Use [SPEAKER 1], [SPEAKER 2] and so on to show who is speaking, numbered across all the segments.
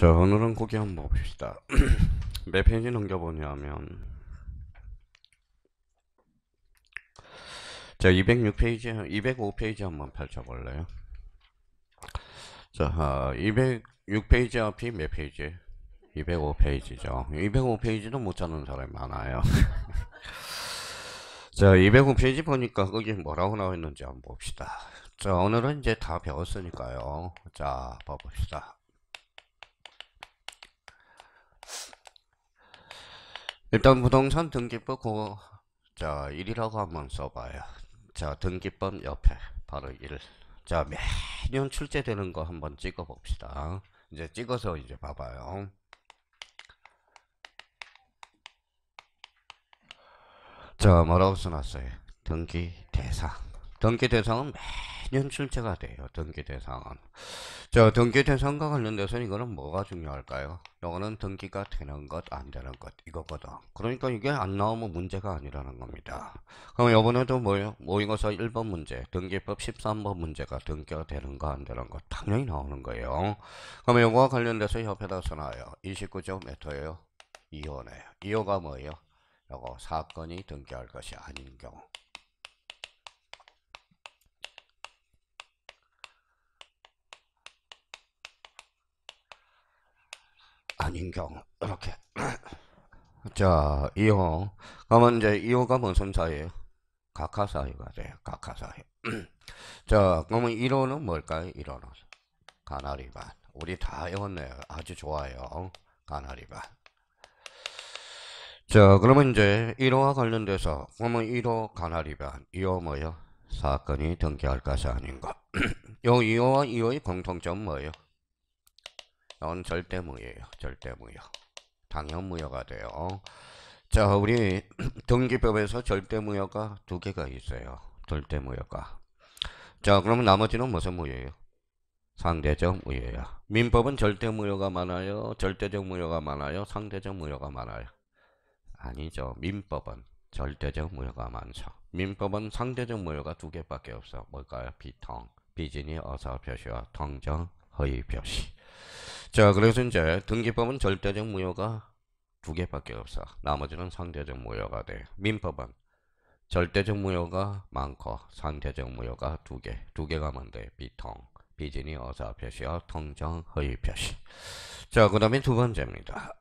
[SPEAKER 1] 자, 오늘은 고기 한번 봅시다. 몇 페이지 넘겨보냐면, 자, 206페이지, 205페이지 한번 펼쳐볼래요? 자, 206페이지 앞이 몇 페이지? 205페이지죠. 205페이지도 못 찾는 사람이 많아요. 자, 205페이지 보니까 거기 뭐라고 나와 있는지 한번 봅시다. 자, 오늘은 이제 다 배웠으니까요. 자, 봐봅시다. 일단 부동산 등기법 그거 자 1이라고 한번 써봐요. 자 등기법 옆에 바로 1. 자 매년 출제되는 거 한번 찍어 봅시다. 이제 찍어서 이제 봐봐요. 자 뭐라고 써놨어요? 등기 대상. 등기 대상은 매년 출제가 돼요. 등기 대상은. 자, 등기 대상과 관련돼서 이거는 뭐가 중요할까요? 이거는 등기가 되는 것, 안 되는 것, 이거거든. 그러니까 이게 안 나오면 문제가 아니라는 겁니다. 그럼 이번에도 뭐예요? 모의고사 1번 문제, 등기법 13번 문제가 등기가 되는 거, 안 되는 것, 당연히 나오는 거예요. 그럼 이거와 관련돼서 옆에다 써놔요. 29조 몇 호예요? 2호네요. 2호가 뭐예요? 이거 사건이 등기할 것이 아닌 경우. 아닌 경우. 이렇게. 자, 2호. 그러면 이제 2호가 무슨 사이에요? 각하사유가 돼요. 각하사유. 자, 그러면 1호는 뭘까요? 1호는 가나리반. 우리 다 외웠네요. 아주 좋아요. 가나리반. 자, 그러면 이제 1호와 관련돼서 그러면 1호 가나리반, 2호 뭐요? 사건이 등기할 것이 아닌 것. 요 2호와 2호의 공통점 뭐예요? 이건 절대무효예요. 절대무효. 당연무효가 돼요. 자, 우리 등기법에서 절대무효가 두 개가 있어요. 절대무효가. 자, 그러면 나머지는 무슨 무효예요? 상대적 무효예요. 민법은 절대무효가 많아요? 절대적 무효가 많아요? 상대적 무효가 많아요? 아니죠. 민법은 절대적 무효가 많죠. 민법은 상대적 무효가 두 개밖에 없어. 뭘까요? 비통, 비진이 어사 표시와 통정, 허위 표시. 자, 그래서 이제 등기법은 절대적 무효가 두 개밖에 없어. 나머지는 상대적 무효가 돼. 민법은 절대적 무효가 많고 상대적 무효가 두 개. 두 개가 뭔데? 비통, 비진이 어사 표시와 통정, 허위 표시. 자, 그 다음에 두 번째입니다.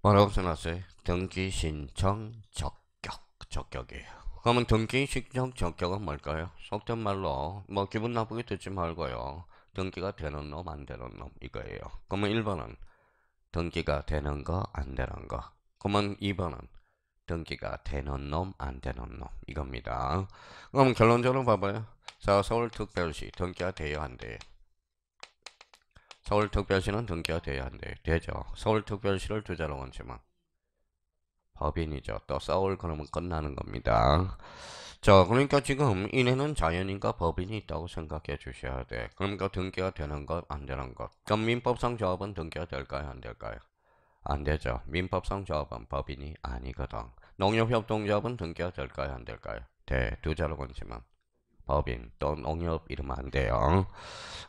[SPEAKER 1] 뭐라고 써놨어요? 등기 신청 적격이에요. 그러면 등기 신청 적격은 뭘까요? 속된 말로 뭐 기분 나쁘게 듣지 말고요. 등기가 되는 놈, 안 되는 놈 이거예요. 그러면 1번은 등기가 되는 거, 안 되는 거. 그러면 2번은 등기가 되는 놈, 안 되는 놈 이겁니다. 그럼 결론적으로 봐봐요. 자, 서울특별시 등기가 돼요, 안 돼요? 서울특별시는 등기가 돼야 안 돼요? 되죠. 서울특별시를 두자로 원치만 법인이죠. 또 서울 그러면 끝나는 겁니다. 자, 그러니까 지금 이내는 자연인과 법인이 있다고 생각해 주셔야 돼. 그러니까 등기가 되는 것, 안 되는 것. 그럼 민법상 조합은 등기가 될까요, 안 될까요? 안 되죠. 민법상 조합은 법인이 아니거든. 농협협동조합은 등기가 될까요, 안 될까요? 돼. 두 자로 건지만 법인 또 농협 이러면 안 돼요.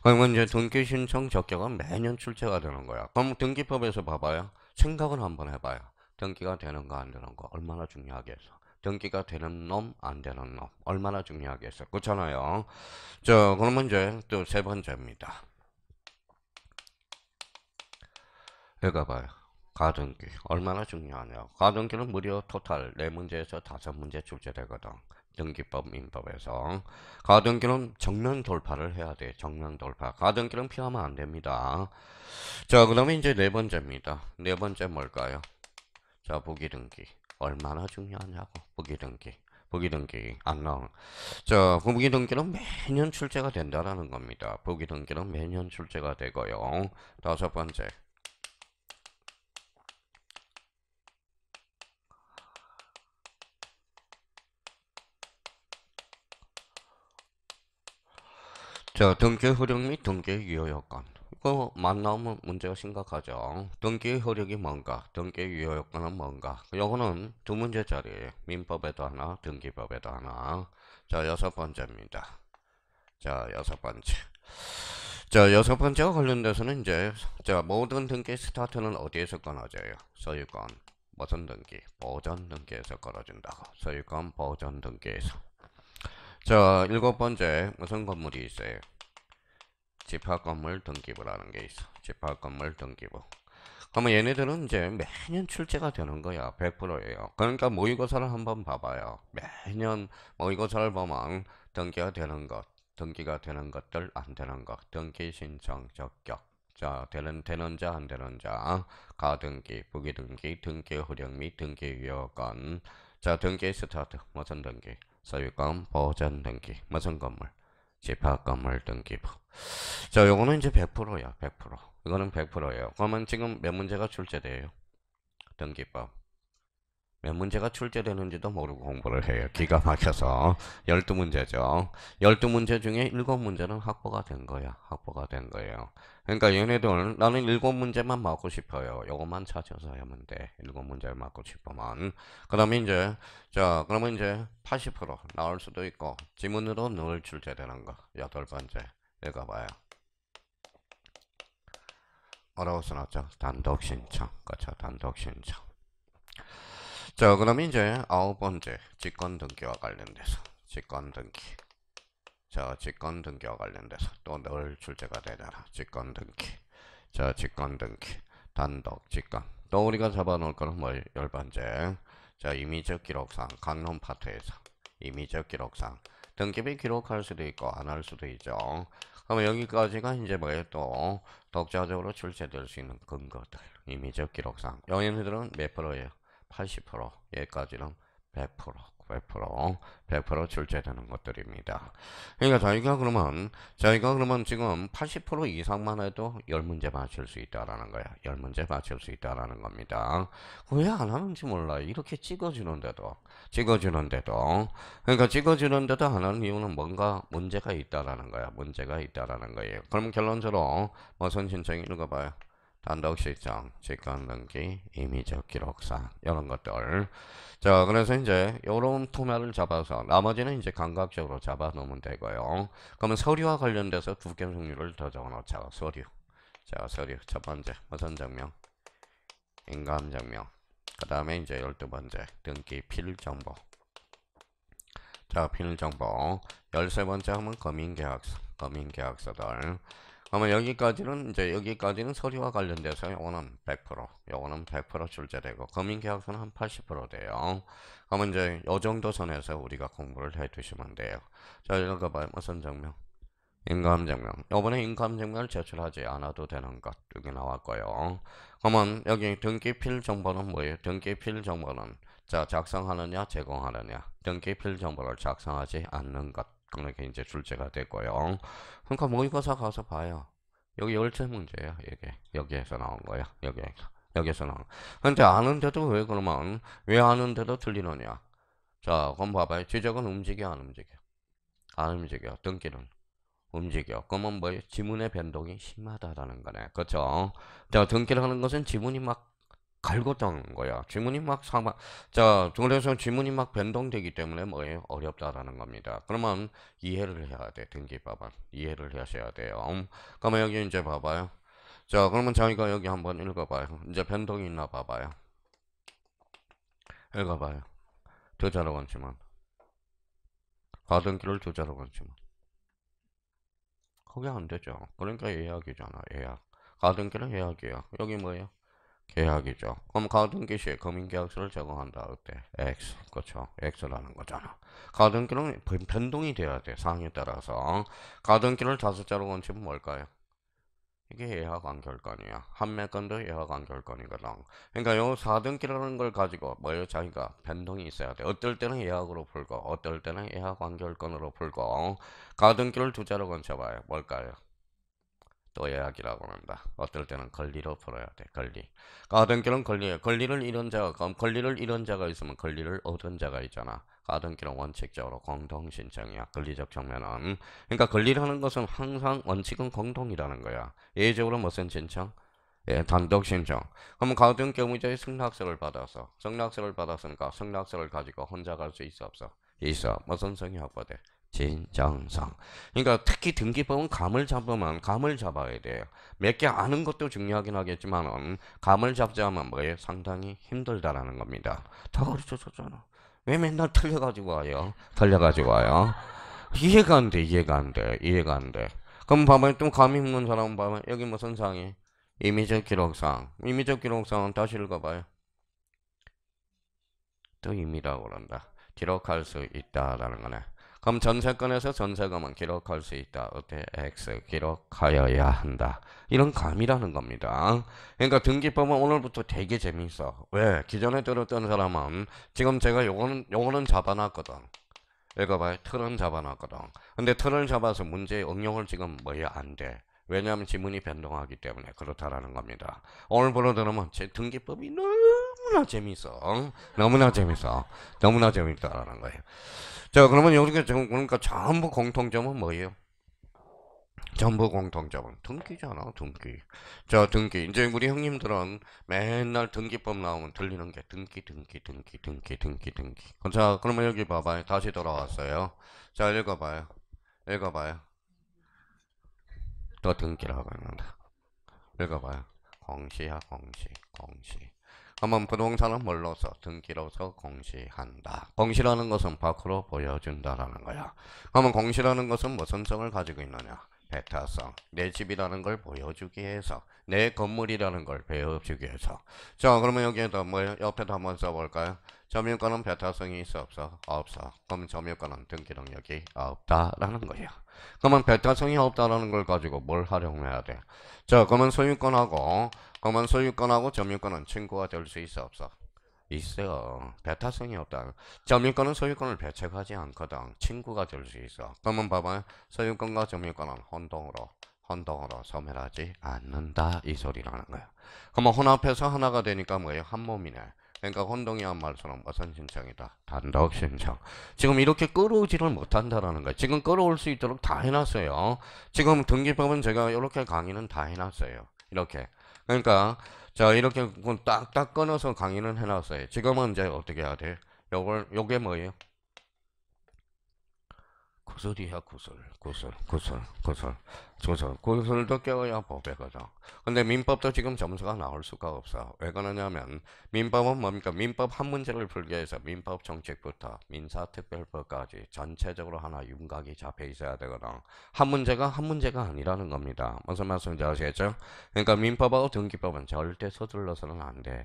[SPEAKER 1] 그러면 이제 등기 신청 적격은 매년 출제가 되는 거야. 그럼 등기법에서 봐봐요. 생각을 한번 해봐요. 등기가 되는 거 안 되는 거 얼마나 중요하겠어. 등기가 되는 놈 안 되는 놈 얼마나 중요하겠어. 그렇잖아요. 자, 그러면 이제 또 세 번째입니다. 여기 봐요. 가등기 얼마나 중요하냐. 가등기는 무려 토탈 4문제에서 5문제 출제되거든. 등기법 민법에서. 가등기는 정면 돌파를 해야 돼. 정면 돌파. 가등기는 피하면 안 됩니다. 자, 그 다음에 이제 네 번째입니다. 네 번째 뭘까요? 자, 부기등기 얼마나 중요하냐고. 부기등기 안 나오는. 자, 부기등기는 매년 출제가 된다라는 겁니다. 부기등기는 매년 출제가 되고요. 다섯 번째. 자, 등기 흐름 및 등기 유효 요건. 이거 만나오면 문제가 심각하죠. 등기 효력이 뭔가, 등기 유효 요건은 뭔가. 요거는 두 문제짜리예요. 민법에도 하나, 등기법에도 하나. 자, 여섯 번째입니다. 자, 여섯 번째. 자, 여섯 번째와 관련돼서는 이제, 자, 모든 등기 스타트는 어디에서 끊어져요? 소유권. 무슨 등기? 보전 등기에서 걸어준다고. 소유권 보전 등기에서. 자, 일곱 번째, 무슨 건물이 있어요? 집합건물 등기부라는 게 있어. 집합건물 등기부. 그러면 얘네들은 이제 매년 출제가 되는 거야. 100%예요. 그러니까 모의고사를 한번 봐봐요. 매년 모의고사를 보면 등기가 되는 것, 등기가 되는 것들, 안 되는 것, 등기 신청 적격. 자, 되는 자, 안 되는 자, 가등기, 부기등기, 등기 효력 및 등기 유효권. 자, 등기 스타트, 무슨 등기? 소유권 보전 등기, 무슨 건물? 집합건물 등기부. 자, 요거는 이제 100%야, 100%. 이거는 100%예요. 그러면 지금 몇 문제가 출제돼요? 등기법. 몇 문제가 출제되는지도 모르고 공부를 해요. 기가 막혀서. 12문제죠. 12문제 중에 7문제는 확보가 된 거야. 확보가 된 거예요. 그러니까 얘네들 나는 7문제만 맞고 싶어요. 요것만 찾아서 하면 돼. 7문제를 맞고 싶으면. 그 다음에 이제 자 그러면 이제 80% 나올 수도 있고 지문으로 늘 출제되는 거. 8번째 읽어봐요. 어려워서 나왔죠. 단독 신청. 그렇죠. 단독 신청. 자, 그럼 이제 9번째 직권 등기와 관련돼서 직권 등기. 자, 직권 등기와 관련돼서 또 늘 출제가 되잖아. 직권 등기. 자, 직권 등기. 단독 직권. 또 우리가 잡아놓을 거는 뭐 10번째. 자, 임의적 기록상 강론 파트에서 임의적 기록상 등기비 기록할 수도 있고 안 할 수도 있죠. 그러면 여기까지가 이제 뭐예요? 또 독자적으로 출제될 수 있는 근거들. 임의적 기록상. 영인들은 몇 프로예요? 80%. 여기까지는 100%. 100% 출제되는 것들입니다. 그러니까 저희가 그러면 지금 80% 이상만 해도 10문제 맞출 수 있다라는 거야. 10문제 맞출 수 있다라는 겁니다. 왜 안 하는지 몰라요. 이렇게 찍어주는데도. 그러니까 찍어주는데도 안 하는 이유는 뭔가 문제가 있다라는 거야. 문제가 있다라는 거예요. 그럼 결론적으로 무슨 신청 읽어봐요. 단독 신청, 직권 등기, 임의적 기록상 이런 것들. 자, 그래서 이제 요런 포맷을 잡아서 나머지는 이제 감각적으로 잡아 놓으면 되고요. 그러면 서류와 관련돼서 두 개 종류를 더 적어 놓자. 서류. 자, 서류 첫 번째 무슨 증명? 인감 증명. 그 다음에 이제 12번째 등기 필정보. 자, 필정보. 13번째 하면 검인계약서. 검인계약서들. 그러면 여기까지는 서류와 관련돼서 요거는 100%, 요거는 100% 출제되고 검인계약서는 한 80% 돼요. 그러면 이제 요 정도 선에서 우리가 공부를 해 두시면 돼요. 자, 읽어봐요. 무슨 증명? 인감증명. 요번에 인감증명을 제출하지 않아도 되는 것 여기 나왔고요. 그러면 여기 등기필 정보는 뭐예요? 등기필 정보는 자 작성하느냐 제공하느냐. 등기필 정보를 작성하지 않는 것. 그렇게 이제 출제가 됐고요. 그러니까 모의고사 가서 봐요. 여기 열체 문제야. 이게 여기에서 나온 거야. 여기에서 나온. 근데 아는데도 왜 그러면 왜 아는데도 틀리느냐? 자, 그럼 봐봐요. 지적은 움직여 안 움직여? 안 움직여. 등기는 움직여. 그러면 뭐예요? 지문의 변동이 심하다라는 거네. 그렇죠? 자, 등기라는 것은 지문이 막 갈고닦는 거야. 지문이 막 자, 그래서 지문이 막 변동되기 때문에 뭐예요? 어렵다라는 겁니다. 그러면 이해를 해야 돼. 등기법은. 이해를 하셔야 돼요. 그러면 여기 이제 봐봐요. 자, 그러면 저희가 여기 한번 읽어봐요. 이제 변동이 있나 봐봐요. 읽어봐요. 두 자로 원치만. 가등기를 두 자로 원치만. 그게 안 되죠. 그러니까 예약이잖아. 예약. 가등기는 예약이야. 여기 뭐예요? 계약이죠. 그럼 가등기 시에 금융계약서를 제공한다. 그때 X. 그렇죠. X라는 거잖아. 가등기는 변동이 돼야 돼. 상황에 따라서. 가등기를 다섯 자로 원칙은 뭘까요? 이게 예약 완결권이야. 판매권도 예약 완결권이거든. 그러니까 요 4등기라는 걸 가지고 뭐예요? 자기가 변동이 있어야 돼. 어떨 때는 예약으로 풀고 어떨 때는 예약 완결권으로 풀고 가등기를 두 자로 건쳐봐요. 뭘까요? 또 예약이라고 한다. 어떨 때는 권리로 풀어야 돼. 권리. 가등기는 권리에 권리를 잃은 자가 권리를 잃은 자가 있으면 권리를 얻은 자가 있잖아. 가등기는 원칙적으로 공동 신청이야. 권리적 측면은. 그러니까 권리라는 것은 항상 원칙은 공동이라는 거야. 예외적으로 무슨 신청? 예, 단독 신청. 그럼 가등 경우자의 승낙서를 받았으니까 승낙서를 가지고 혼자 갈 수 있어 없어? 있어. 무슨 성이 확보돼? 진정성. 그러니까 특히 등기법은 감을 잡아야 돼요. 몇 개 아는 것도 중요하긴 하겠지만은 감을 잡지 않으면 뭐예요? 상당히 힘들다라는 겁니다. 다 가르쳐줬잖아. 왜 맨날 틀려가지고 와요? 이해가 안 돼, 이해가 안 돼. 그럼 봐봐요. 또 감 있는 사람 봐봐요. 여기 무슨 상이? 임의적 기록상은 다시 읽어봐요. 또 임의라고 그런다. 기록할 수 있다라는 거네. 그럼 전세권에서 전세금은 기록할 수 있다. 어때? X 기록하여야 한다. 이런 감이라는 겁니다. 그러니까 등기법은 오늘부터 되게 재밌어. 왜? 기존에 들었던 사람은 지금 제가 요거는 잡아놨거든. 읽어봐요. 틀은 잡아놨거든. 근데 틀을 잡아서 문제의 응용을 지금 뭐야 안 돼. 왜냐하면 지문이 변동하기 때문에 그렇다라는 겁니다. 오늘부로 들으면 제 등기법이 너무나 재밌어. 너무나 재밌다라는 거예요. 자, 그러면 여기가 그러니까 전부 공통점은 뭐예요? 전부 공통점은 등기잖아, 등기. 자, 등기. 이제 우리 형님들은 맨날 등기법 나오면 들리는 게 등기. 자, 그러면 여기 봐봐요. 다시 돌아왔어요. 자, 읽어봐요. 또 등기라고 했는다. 읽어봐요. 공시야, 공시. 그러면 부동산은 뭘로서? 등기로서 공시한다. 공시라는 것은 밖으로 보여준다라는 거야. 그러면 공시라는 것은 무슨 성을 가지고 있느냐? 배타성. 내 집이라는 걸 보여주기 위해서. 내 건물이라는 걸 배워주기 위해서. 자, 그러면 여기에다 옆에다 한번 써볼까요? 점유권은 배타성이 있어 없어? 없어. 그럼 점유권은 등기 능력이 없다라는 거야. 그러면 배타성이 없다라는 걸 가지고 뭘 활용해야 돼? 자, 그러면 소유권하고 점유권은 친구가 될 수 있어 없어? 있어. 배타성이 없다. 점유권은 소유권을 배척하지 않거든. 친구가 될 수 있어. 그러면 봐봐요. 소유권과 점유권은 혼동으로 소멸하지 않는다. 이 소리라는 거야. 그러면 혼합해서 하나가 되니까 뭐예요? 한 몸이네. 그러니까 혼동이란 말처럼 무슨 신청이다? 단독 신청. 지금 이렇게 끌어오지를 못한다라는 거예요. 지금 끌어올 수 있도록 다 해놨어요. 지금 등기법은 제가 이렇게 강의는 다 해놨어요. 이렇게. 그러니까 자 이렇게 딱딱 끊어서 강의는 해놨어요. 지금은 이제 어떻게 해야 돼? 요게 뭐예요? 구슬이야 구슬도 깨워야 법이거든. 근데 민법도 지금 점수가 나올 수가 없어. 왜 그러냐면 민법은 뭡니까? 민법 한 문제를 풀기 위해서 민법 정책부터 민사특별법까지 전체적으로 하나 윤곽이 잡혀 있어야 되거든. 한 문제가 아니라는 겁니다. 무슨 말씀인지 아시겠죠? 그러니까 민법하고 등기법은 절대 서둘러서는 안 돼.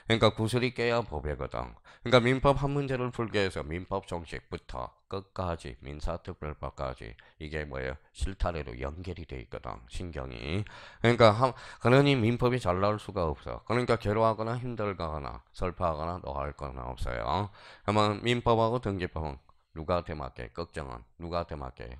[SPEAKER 1] 그러니까 구슬이 깨야 법이거든. 그러니까 민법 한 문제를 풀기 위해서 민법 정책부터 끝까지 민사특별법까지 이게 뭐예요? 실타래로 연결이 돼 있거든. 신경이. 그러니 민법이 잘 나올 수가 없어. 그러니까 괴로워하거나 힘들거나 설파하거나 노할 건 없어요. 그러면 민법하고 등기법은 누구한테 맡겨? 걱정은 누구한테 맡겨요?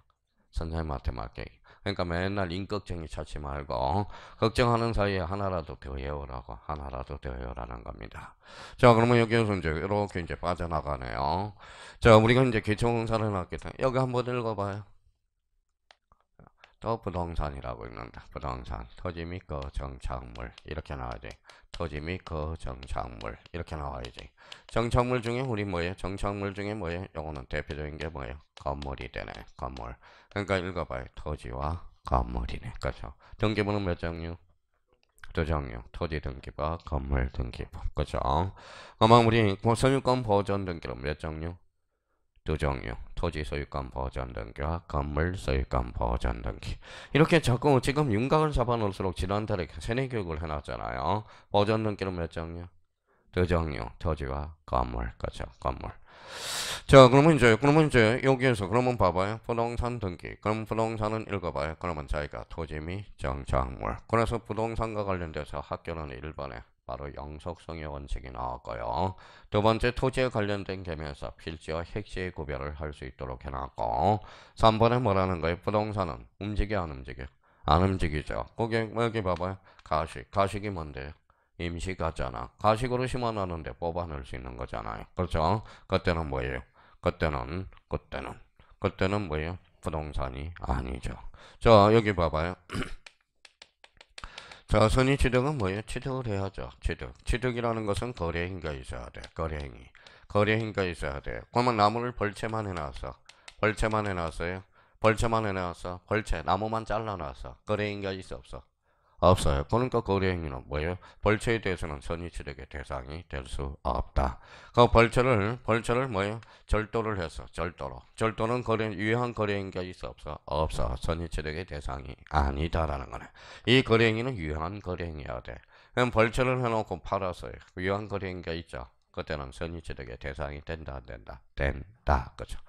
[SPEAKER 1] 선생님한테 맡겨. 그러니까 맨날 인걱정이 찾지 말고 걱정하는 사이에 하나라도 더 외우라는 겁니다. 자, 그러면 여기에서 이제 이렇게 이제 빠져나가네요. 자, 우리가 이제 기초공사를 해놨기 때문에 여기 한번 읽어봐요. 또 부동산이라고 읽는다. 부동산, 토지 및 거정착물 이렇게 나와야지. 토지 및 거정착물 이렇게 나와야지. 정착물 중에 우리 뭐예요? 정착물 중에 뭐예요? 요거는 대표적인 게 뭐예요? 건물이 되네. 건물. 그러니까 읽어봐요. 토지와 건물이네. 그렇죠? 등기부는 몇 종류? 두 종류. 토지 등기부, 건물 등기부. 그렇죠? 그러면 우리 소유권 보존 등기는 몇 종류? 두 종류. 토지 소유권 보존 등기와 건물 소유권 보존 등기. 이렇게 자꾸 지금 윤곽을 잡아놓을수록 지난달에 세뇌 교육을 해놨잖아요. 보존 등기는 몇 종류? 두 종류. 토지와 건물. 그렇죠? 건물. 자, 그러면 이제 여기에서 그러면 봐봐요. 부동산 등기. 그럼 부동산은 읽어봐요. 그러면 자기가 토지 및 정착물. 그래서 부동산과 관련돼서 학교는 1번에 바로 영속성의 원칙이 나왔고요. 두 번째 토지에 관련된 개념에서 필지와 핵지의 구별을 할 수 있도록 해놨고 3번에 뭐라는 거예요? 부동산은 움직여 안 움직여? 안 움직이죠. 거기 여기 봐봐요. 가식이 뭔데요? 임시가잖아. 가식으로 심어놨는데 뽑아낼 수 있는 거잖아요. 그렇죠? 그때는 뭐예요? 그때는 뭐예요? 부동산이 아니죠. 자, 여기 봐봐요. 자, 선의취득은 뭐예요? 취득을 해야죠. 취득이라는 것은 거래행위가 있어야 돼. 거래행위가 있어야 돼. 그러면 나무를 벌채만 해놨어. 나무만 잘라놨어. 거래행위가 있어, 없어? 없어요. 그러니까 거래행위는 뭐예요? 벌채에 대해서는 선의취득의 대상이 될 수 없다. 그 벌채를 뭐예요? 절도를 했어. 절도는 유효한 거래행위가 있어, 없어? 없어. 선의취득의 대상이 아니다라는 거네. 이 거래행위는 유효한 거래행위여야 돼. 그럼 벌채를 해놓고 팔았어요. 유효한 거래행위가 있죠. 그때는 선의취득의 대상이 된다, 안 된다? 된다. 그죠?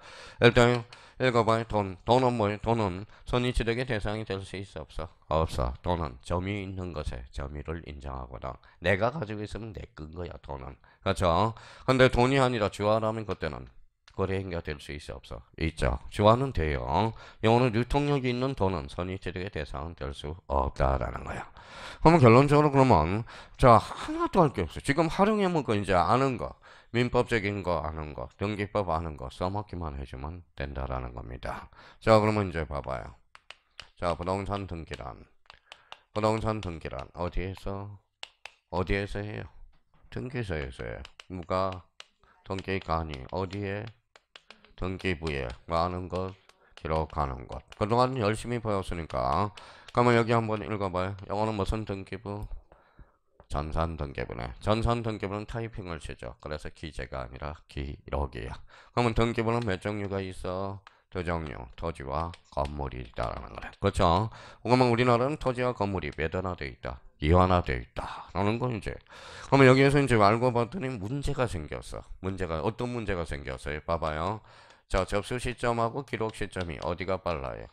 [SPEAKER 1] 일단 읽어봐요. 돈은 뭐예요? 돈은 선의취득의 대상이 될 수 있어, 없어? 없어. 돈은 점이 있는 것에 점유를 인정하거든. 내가 가지고 있으면 내 건 거야, 돈은. 그렇죠? 근데 돈이 아니라 주화라면 그때는 거래행위가 될 수 있어, 없어? 있죠. 주화는 돼요. 영어는 유통력이 있는 돈은 선의취득의 대상은 될 수 없다라는 거야. 그러면 결론적으로 그러면 자, 하나도 할 게 없어. 지금 활용해본 거 이제 아는 거. 민법적인 거 아는 거, 등기법 아는 거 써먹기만 해주면 된다라는 겁니다. 자, 그러면 이제 봐봐요. 자, 부동산 등기란 어디에서 해요? 등기소에서 해요. 누가 등기관이 어디에? 등기부에 많은 것 기록하는 것. 그동안 열심히 배웠으니까 그러면 여기 한번 읽어봐요. 영어는 무슨 등기부? 전산등기부네. 전산등기부는 타이핑을 치죠. 그래서 기재가 아니라 기록이야. 그러면 등기부는 몇 종류가 있어? 두 종류. 토지와 건물이 있다라는 거네. 그렇죠? 그러면 우리나라는 토지와 건물이 몇 하나 돼 있다? 이하나 돼 있다. 라는 거 이제. 그러면 여기에서 이제 알고 봤더니 문제가 생겼어. 어떤 문제가 생겼어요? 봐봐요. 자, 접수 시점하고 기록 시점이 어디가 빨라요?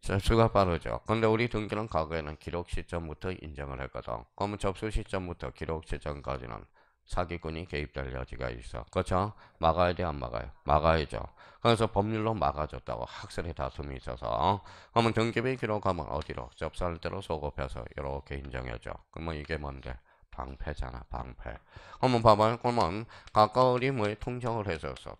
[SPEAKER 1] 접수가 빠르죠. 근데 우리 등기는 과거에는 기록 시점부터 인정을 했거든. 그러면 접수 시점부터 기록 시점까지는 사기꾼이 개입될 여지가 있어. 그렇죠? 막아야 돼, 안 막아요? 막아야죠. 그래서 법률로 막아줬다고 학설의 다툼이 있어서 그러면 등기부에 기록하면 어디로? 접수할 때로 소급해서 이렇게 인정해줘. 그러면 이게 뭔데? 방패잖아, 방패. 그러면 봐봐요. 그러면 가까울이 뭐에 통정을 해줬어.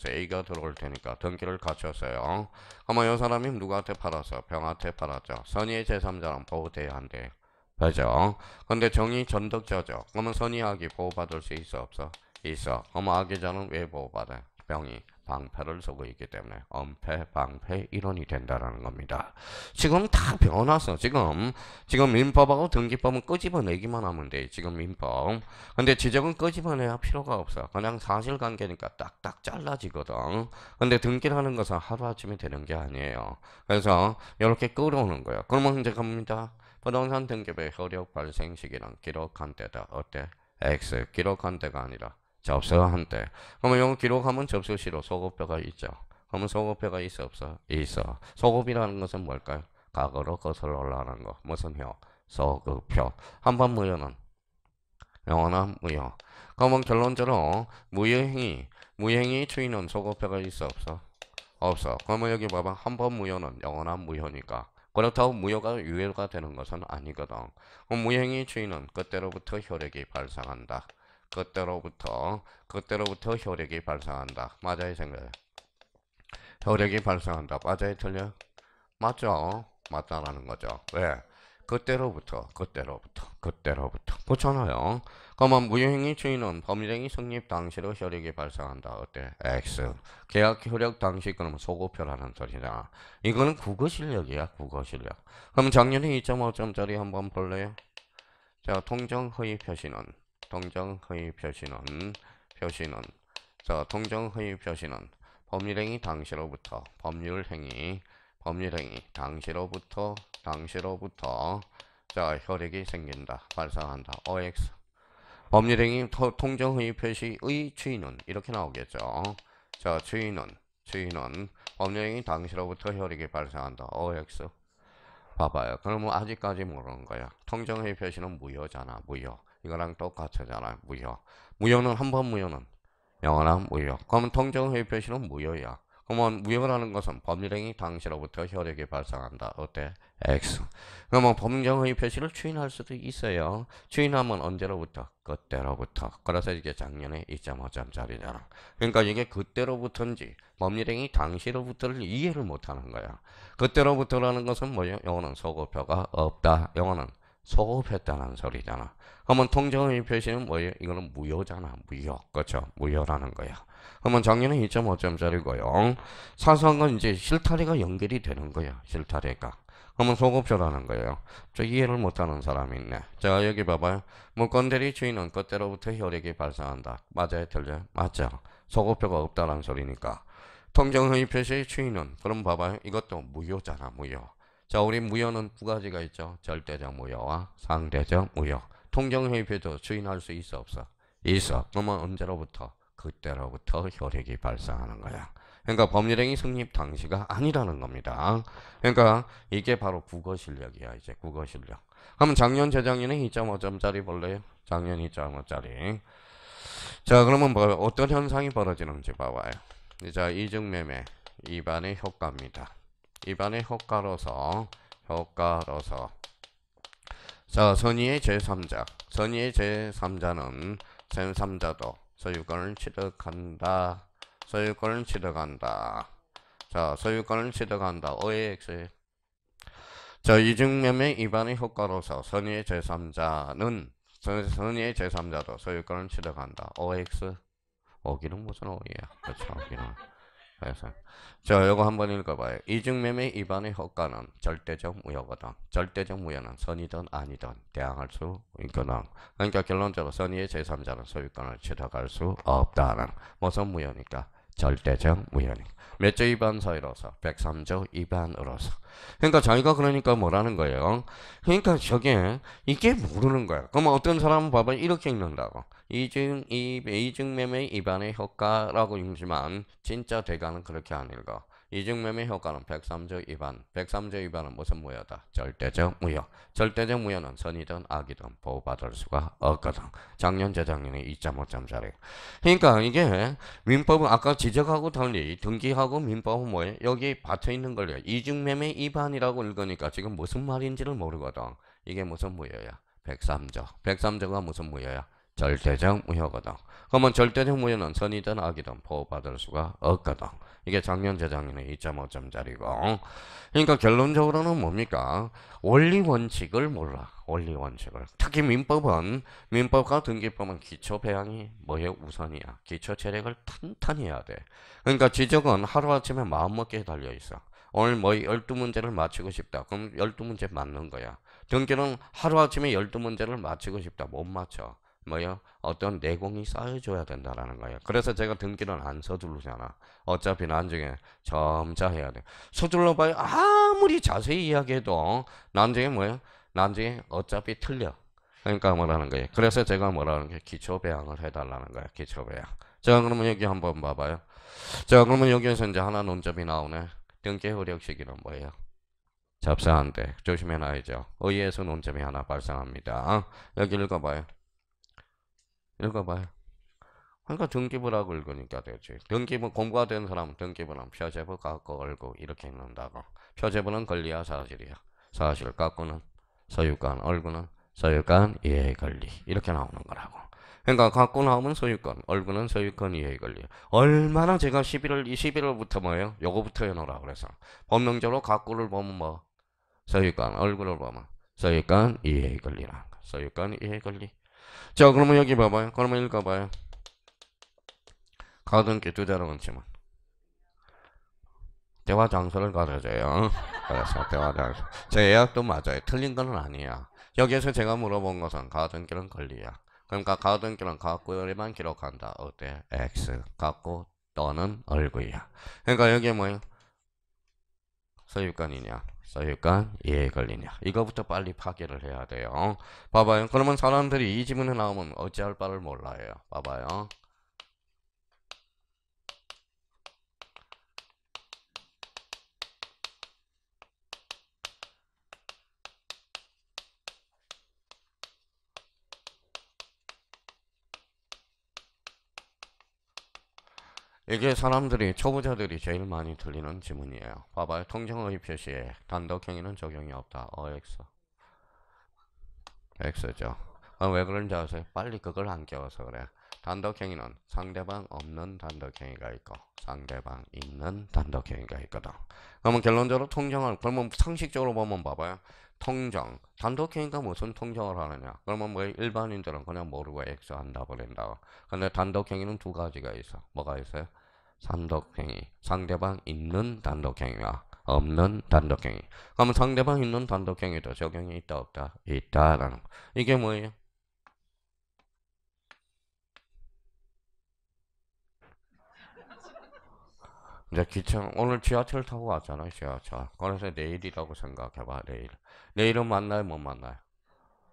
[SPEAKER 1] A가 들어올 테니까 등기를 갖췄어요. 그러면 이 사람이 누구한테 팔았어? 병한테 팔았죠. 선의의 제3자는 보호돼야 한대. 그죠? 근데 정의 전득자죠. 그러면 선의 악이 보호받을 수 있어, 없어? 있어. 그러면 악의자는 왜 보호받아요? 병이 방패를 쓰고 있기 때문에 엄패, 방패 이론이 된다라는 겁니다. 지금 다 배워놨어. 지금 민법하고 등기법은 끄집어내기만 하면 돼. 지금 민법. 근데 지적은 끄집어내야 필요가 없어. 그냥 사실관계니까 딱딱 잘라지거든. 근데 등기라는 것은 하루아침에 되는 게 아니에요. 그래서 이렇게 끌어오는 거예요. 그러면 이제 갑니다. 부동산 등기부의 효력 발생 시기는 기록한 때다. 어때? X. 기록한 때가 아니라 접수한 때. 그러면 이거 기록하면 접수시로 소급표가 있죠. 그러면 소급표가 있어, 없어? 있어. 소급이라는 것은 뭘까요? 과거로 거슬러 올라가는 거. 무슨 표? 소급표. 한번 무효는 영원한 무효. 그러면 결론적으로 무효행위 추인은 소급표가 있어, 없어? 없어. 그러면 여기 봐봐. 한번 무효는 영원한 무효니까. 그렇다고 무효가 유효가 되는 것은 아니거든. 그럼 무효행위 추인은 그때로부터 효력이 발생한다. 그때로부터 효력이 발생한다. 맞아요, 생각해. 효력이 발생한다. 맞아요, 틀려? 맞죠? 맞다라는 거죠. 왜? 그때로부터. 그렇잖아요. 그러면 무효행위 추인은 법률행위 성립 당시로 효력이 발생한다. 어때? X. 계약 효력 당시 그러면 소급표라는 소리잖아. 이거는 국어 실력이야, 국어 실력. 그럼 작년에 2.5점짜리 한번 볼래요? 자, 통정허위 표시는 법률행위 당시로부터 자, 효력이 생긴다. 발생한다. OX. 법률행위 통정허위 표시의 추인은 이렇게 나오겠죠. 자, 추인은 법률행위 당시로부터 효력이 발생한다. OX. 봐봐요. 그러면 아직까지 모르는 거야. 통정허위 표시는 무효잖아. 무효. 이거랑 똑같잖아. 무효. 무효는 한 번 무효는 영원한 무효. 그러면 통정허위 표시는 무효야. 그러면 무효라는 것은 법률행위 당시로부터 효력이 발생한다. 어때? X. 그러면 법정의 표시를 추인할 수도 있어요. 추인하면 언제로부터? 그때로부터. 그래서 이게 작년에 2.5점짜리잖아. 그러니까 이게 그때로부터인지 법률행위 당시로부터를 이해를 못하는 거야. 그때로부터라는 것은 뭐예요? 영어는 소급표가 없다. 영어는 소급했다는 소리잖아. 그러면 통정의 표시는 뭐예요? 이거는 무효잖아. 무효. 그렇죠? 무효라는 거야. 그러면 작년에 2.5점짜리고요. 사소한 건 이제 실타래가 연결이 되는 거야. 실타래가. 그러면 소급표라는 거예요. 저 이해를 못하는 사람이 있네. 자, 여기 봐봐요. 물건대리 주인은 그때로부터 효력이 발생한다. 맞아요? 틀려요? 맞죠? 소급표가 없다는 소리니까. 통정의 표시의 추인은 그럼 봐봐요. 이것도 무효잖아. 무효. 자, 우리 무효는 두 가지가 있죠. 절대적 무효와 상대적 무효. 통정의 표도 추인할 수 있어 없어? 있어. 그러면 언제로부터? 그때로부터 효력이 발생하는 거야. 그러니까 법률행위 성립 당시가 아니라는 겁니다. 그러니까 이게 바로 국어 실력이야. 이제 국어 실력. 그러면 작년 재작년에 2.5점짜리 볼래요? 작년 2.5짜리. 자, 그러면 뭐 어떤 현상이 벌어지는지 봐봐요. 자, 이중매매 위반의 효과입니다. 위반의 효과로서 자, 선의의 제3자. 선의의 제3자는 제3자도 소유권을 취득한다. 소유권을 취득한다. 자, 소유권을 취득한다. OAX. 자, 이중매매 위반의 효과로서 선의의 제3자는 선의의 제3자도 소유권을 취득한다. OX. 오기는 무슨 오이야? 그렇죠. 오기는. 그래서 자, 요거 한번 읽어봐요. 이중매매 위반의 효과는 절대적 무효거든. 절대적 무효는 선이든 아니든 대항할 수 있거든. 그러니까 결론적으로 선의의 제3자는 소유권을 취득할 수 없다는 무슨 무효니까? 절대적 무효니까. 몇 조 위반 사유로서? 103조 위반으로서. 그러니까 자기가 그러니까 뭐라는 거예요? 그러니까 저게 이게 모르는 거야. 그러면 어떤 사람은 봐봐 이렇게 읽는다고. 이중매매 위반의 효과라고 읽지만 진짜 대가는 그렇게 안 읽어. 이중매매 효과는 103조 위반. 103조 위반은 무슨 무효다? 절대적 무효. 절대적 무효는 선이든 악이든 보호받을 수가 없거든. 작년 재작년에 2.5점짜리. 그러니까 이게 민법은 아까 지적하고 달리 등기하고 민법은 뭐예요? 여기 받쳐 있는 걸요. 이중매매 위반이라고 읽으니까 지금 무슨 말인지를 모르거든. 이게 무슨 무효야? 103조. 103조가 무슨 무효야? 절대적 무효거든. 그러면 절대적 무효는 선이든 악이든 보호받을 수가 없거든. 이게 작년 재작년에 2.5점짜리고. 그러니까 결론적으로는 뭡니까? 원리 원칙을 몰라. 원리 원칙을. 특히 민법은 민법과 등기법은 기초 배양이 뭐에 우선이야. 기초 체력을 탄탄히 해야 돼. 그러니까 지적은 하루아침에 마음먹기에 달려 있어. 오늘 뭐 12문제를 맞히고 싶다. 그럼 12문제 맞는 거야. 등기는 하루아침에 12문제를 맞히고 싶다. 못 맞춰. 뭐요? 어떤 내공이 쌓여줘야 된다라는 거예요. 그래서 제가 등기는 안 서두르잖아. 어차피 나중에 점자 해야 돼. 서둘러 봐요. 아무리 자세히 이야기해도 나중에 뭐예요? 나중에 어차피 틀려. 그러니까 뭐라는 거예요. 그래서 제가 뭐라는 게 기초 배양을 해달라는 거예요. 기초 배양. 자, 그러면 여기 한번 봐봐요. 자, 그러면 여기에서 이제 하나 논점이 나오네. 등기 효력 시기는 뭐예요? 접사한데 조심해놔야죠. 의의에서 논점이 하나 발생합니다. 여기 읽어봐요. 읽어봐요. 그러니까 등기부라고 읽으니까 되지. 등기부 공부가 된 사람은 등기부는 표제부 갖고 얼고 이렇게 읽는다고. 표제부는 권리야 사실이야. 사실 갖고는 소유권, 얼고는 소유권 이해의 권리 이렇게 나오는 거라고. 그러니까 갖고 나오면 소유권, 얼고는 소유권 이해의 권리. 얼마나 제가 11월부터 뭐예요? 요거부터 해놓으라 그래서 법령적으로 갖고를 보면 뭐 소유권, 얼굴을 보면 소유권 이해의 권리라. 소유권 이해의 권리. 자, 그러면 여기 봐봐요. 그러면 읽어봐요. 가등기 두 자로 원칙은 대화 장소를 가려줘요. 그래서 대화 장소. 제 예약도 맞아요. 틀린 건 아니야. 여기에서 제가 물어본 것은 가등기는 권리야. 그러니까 가등기는 갖고에만 기록한다. 어때? X. 갖고 또는 얼굴이야. 그러니까 여기에 뭐예요? 소유권이냐? 소유권 이해의 권리냐? 이거부터 빨리 파괴를 해야 돼요. 봐봐요. 그러면 사람들이 이 지문에 나오면 어찌할 바를 몰라요. 봐봐요. 이게 사람들이 초보자들이 제일 많이 틀리는 지문이에요. 봐봐요. 통정의 표시에 단독행위는 적용이 없다. OX. X죠. 왜 그런지 아세요? 빨리 그걸 안 깨워서 그래. 단독행위는 상대방 없는 단독행위가 있고 상대방 있는 단독행위가 있거든. 그러면 결론적으로 통정을 그러면 상식적으로 보면 봐봐요. 통정 단독행위가 무슨 통정을 하느냐? 그러면 뭐 일반인들은 그냥 모르고 X 한다 버린다. 근데 단독행위는 두 가지가 있어. 뭐가 있어요? 단독행위 상대방 있는 단독행위와 없는 단독행위. 그러면 상대방 있는 단독행위도 적용이 있다 없다? 있다라는 거. 이게 뭐예요? 이제 기차 오늘 지하철 타고 왔잖아요. 지하철. 그래서 내일이라고 생각해봐. 내일은 만나요 못 만나요?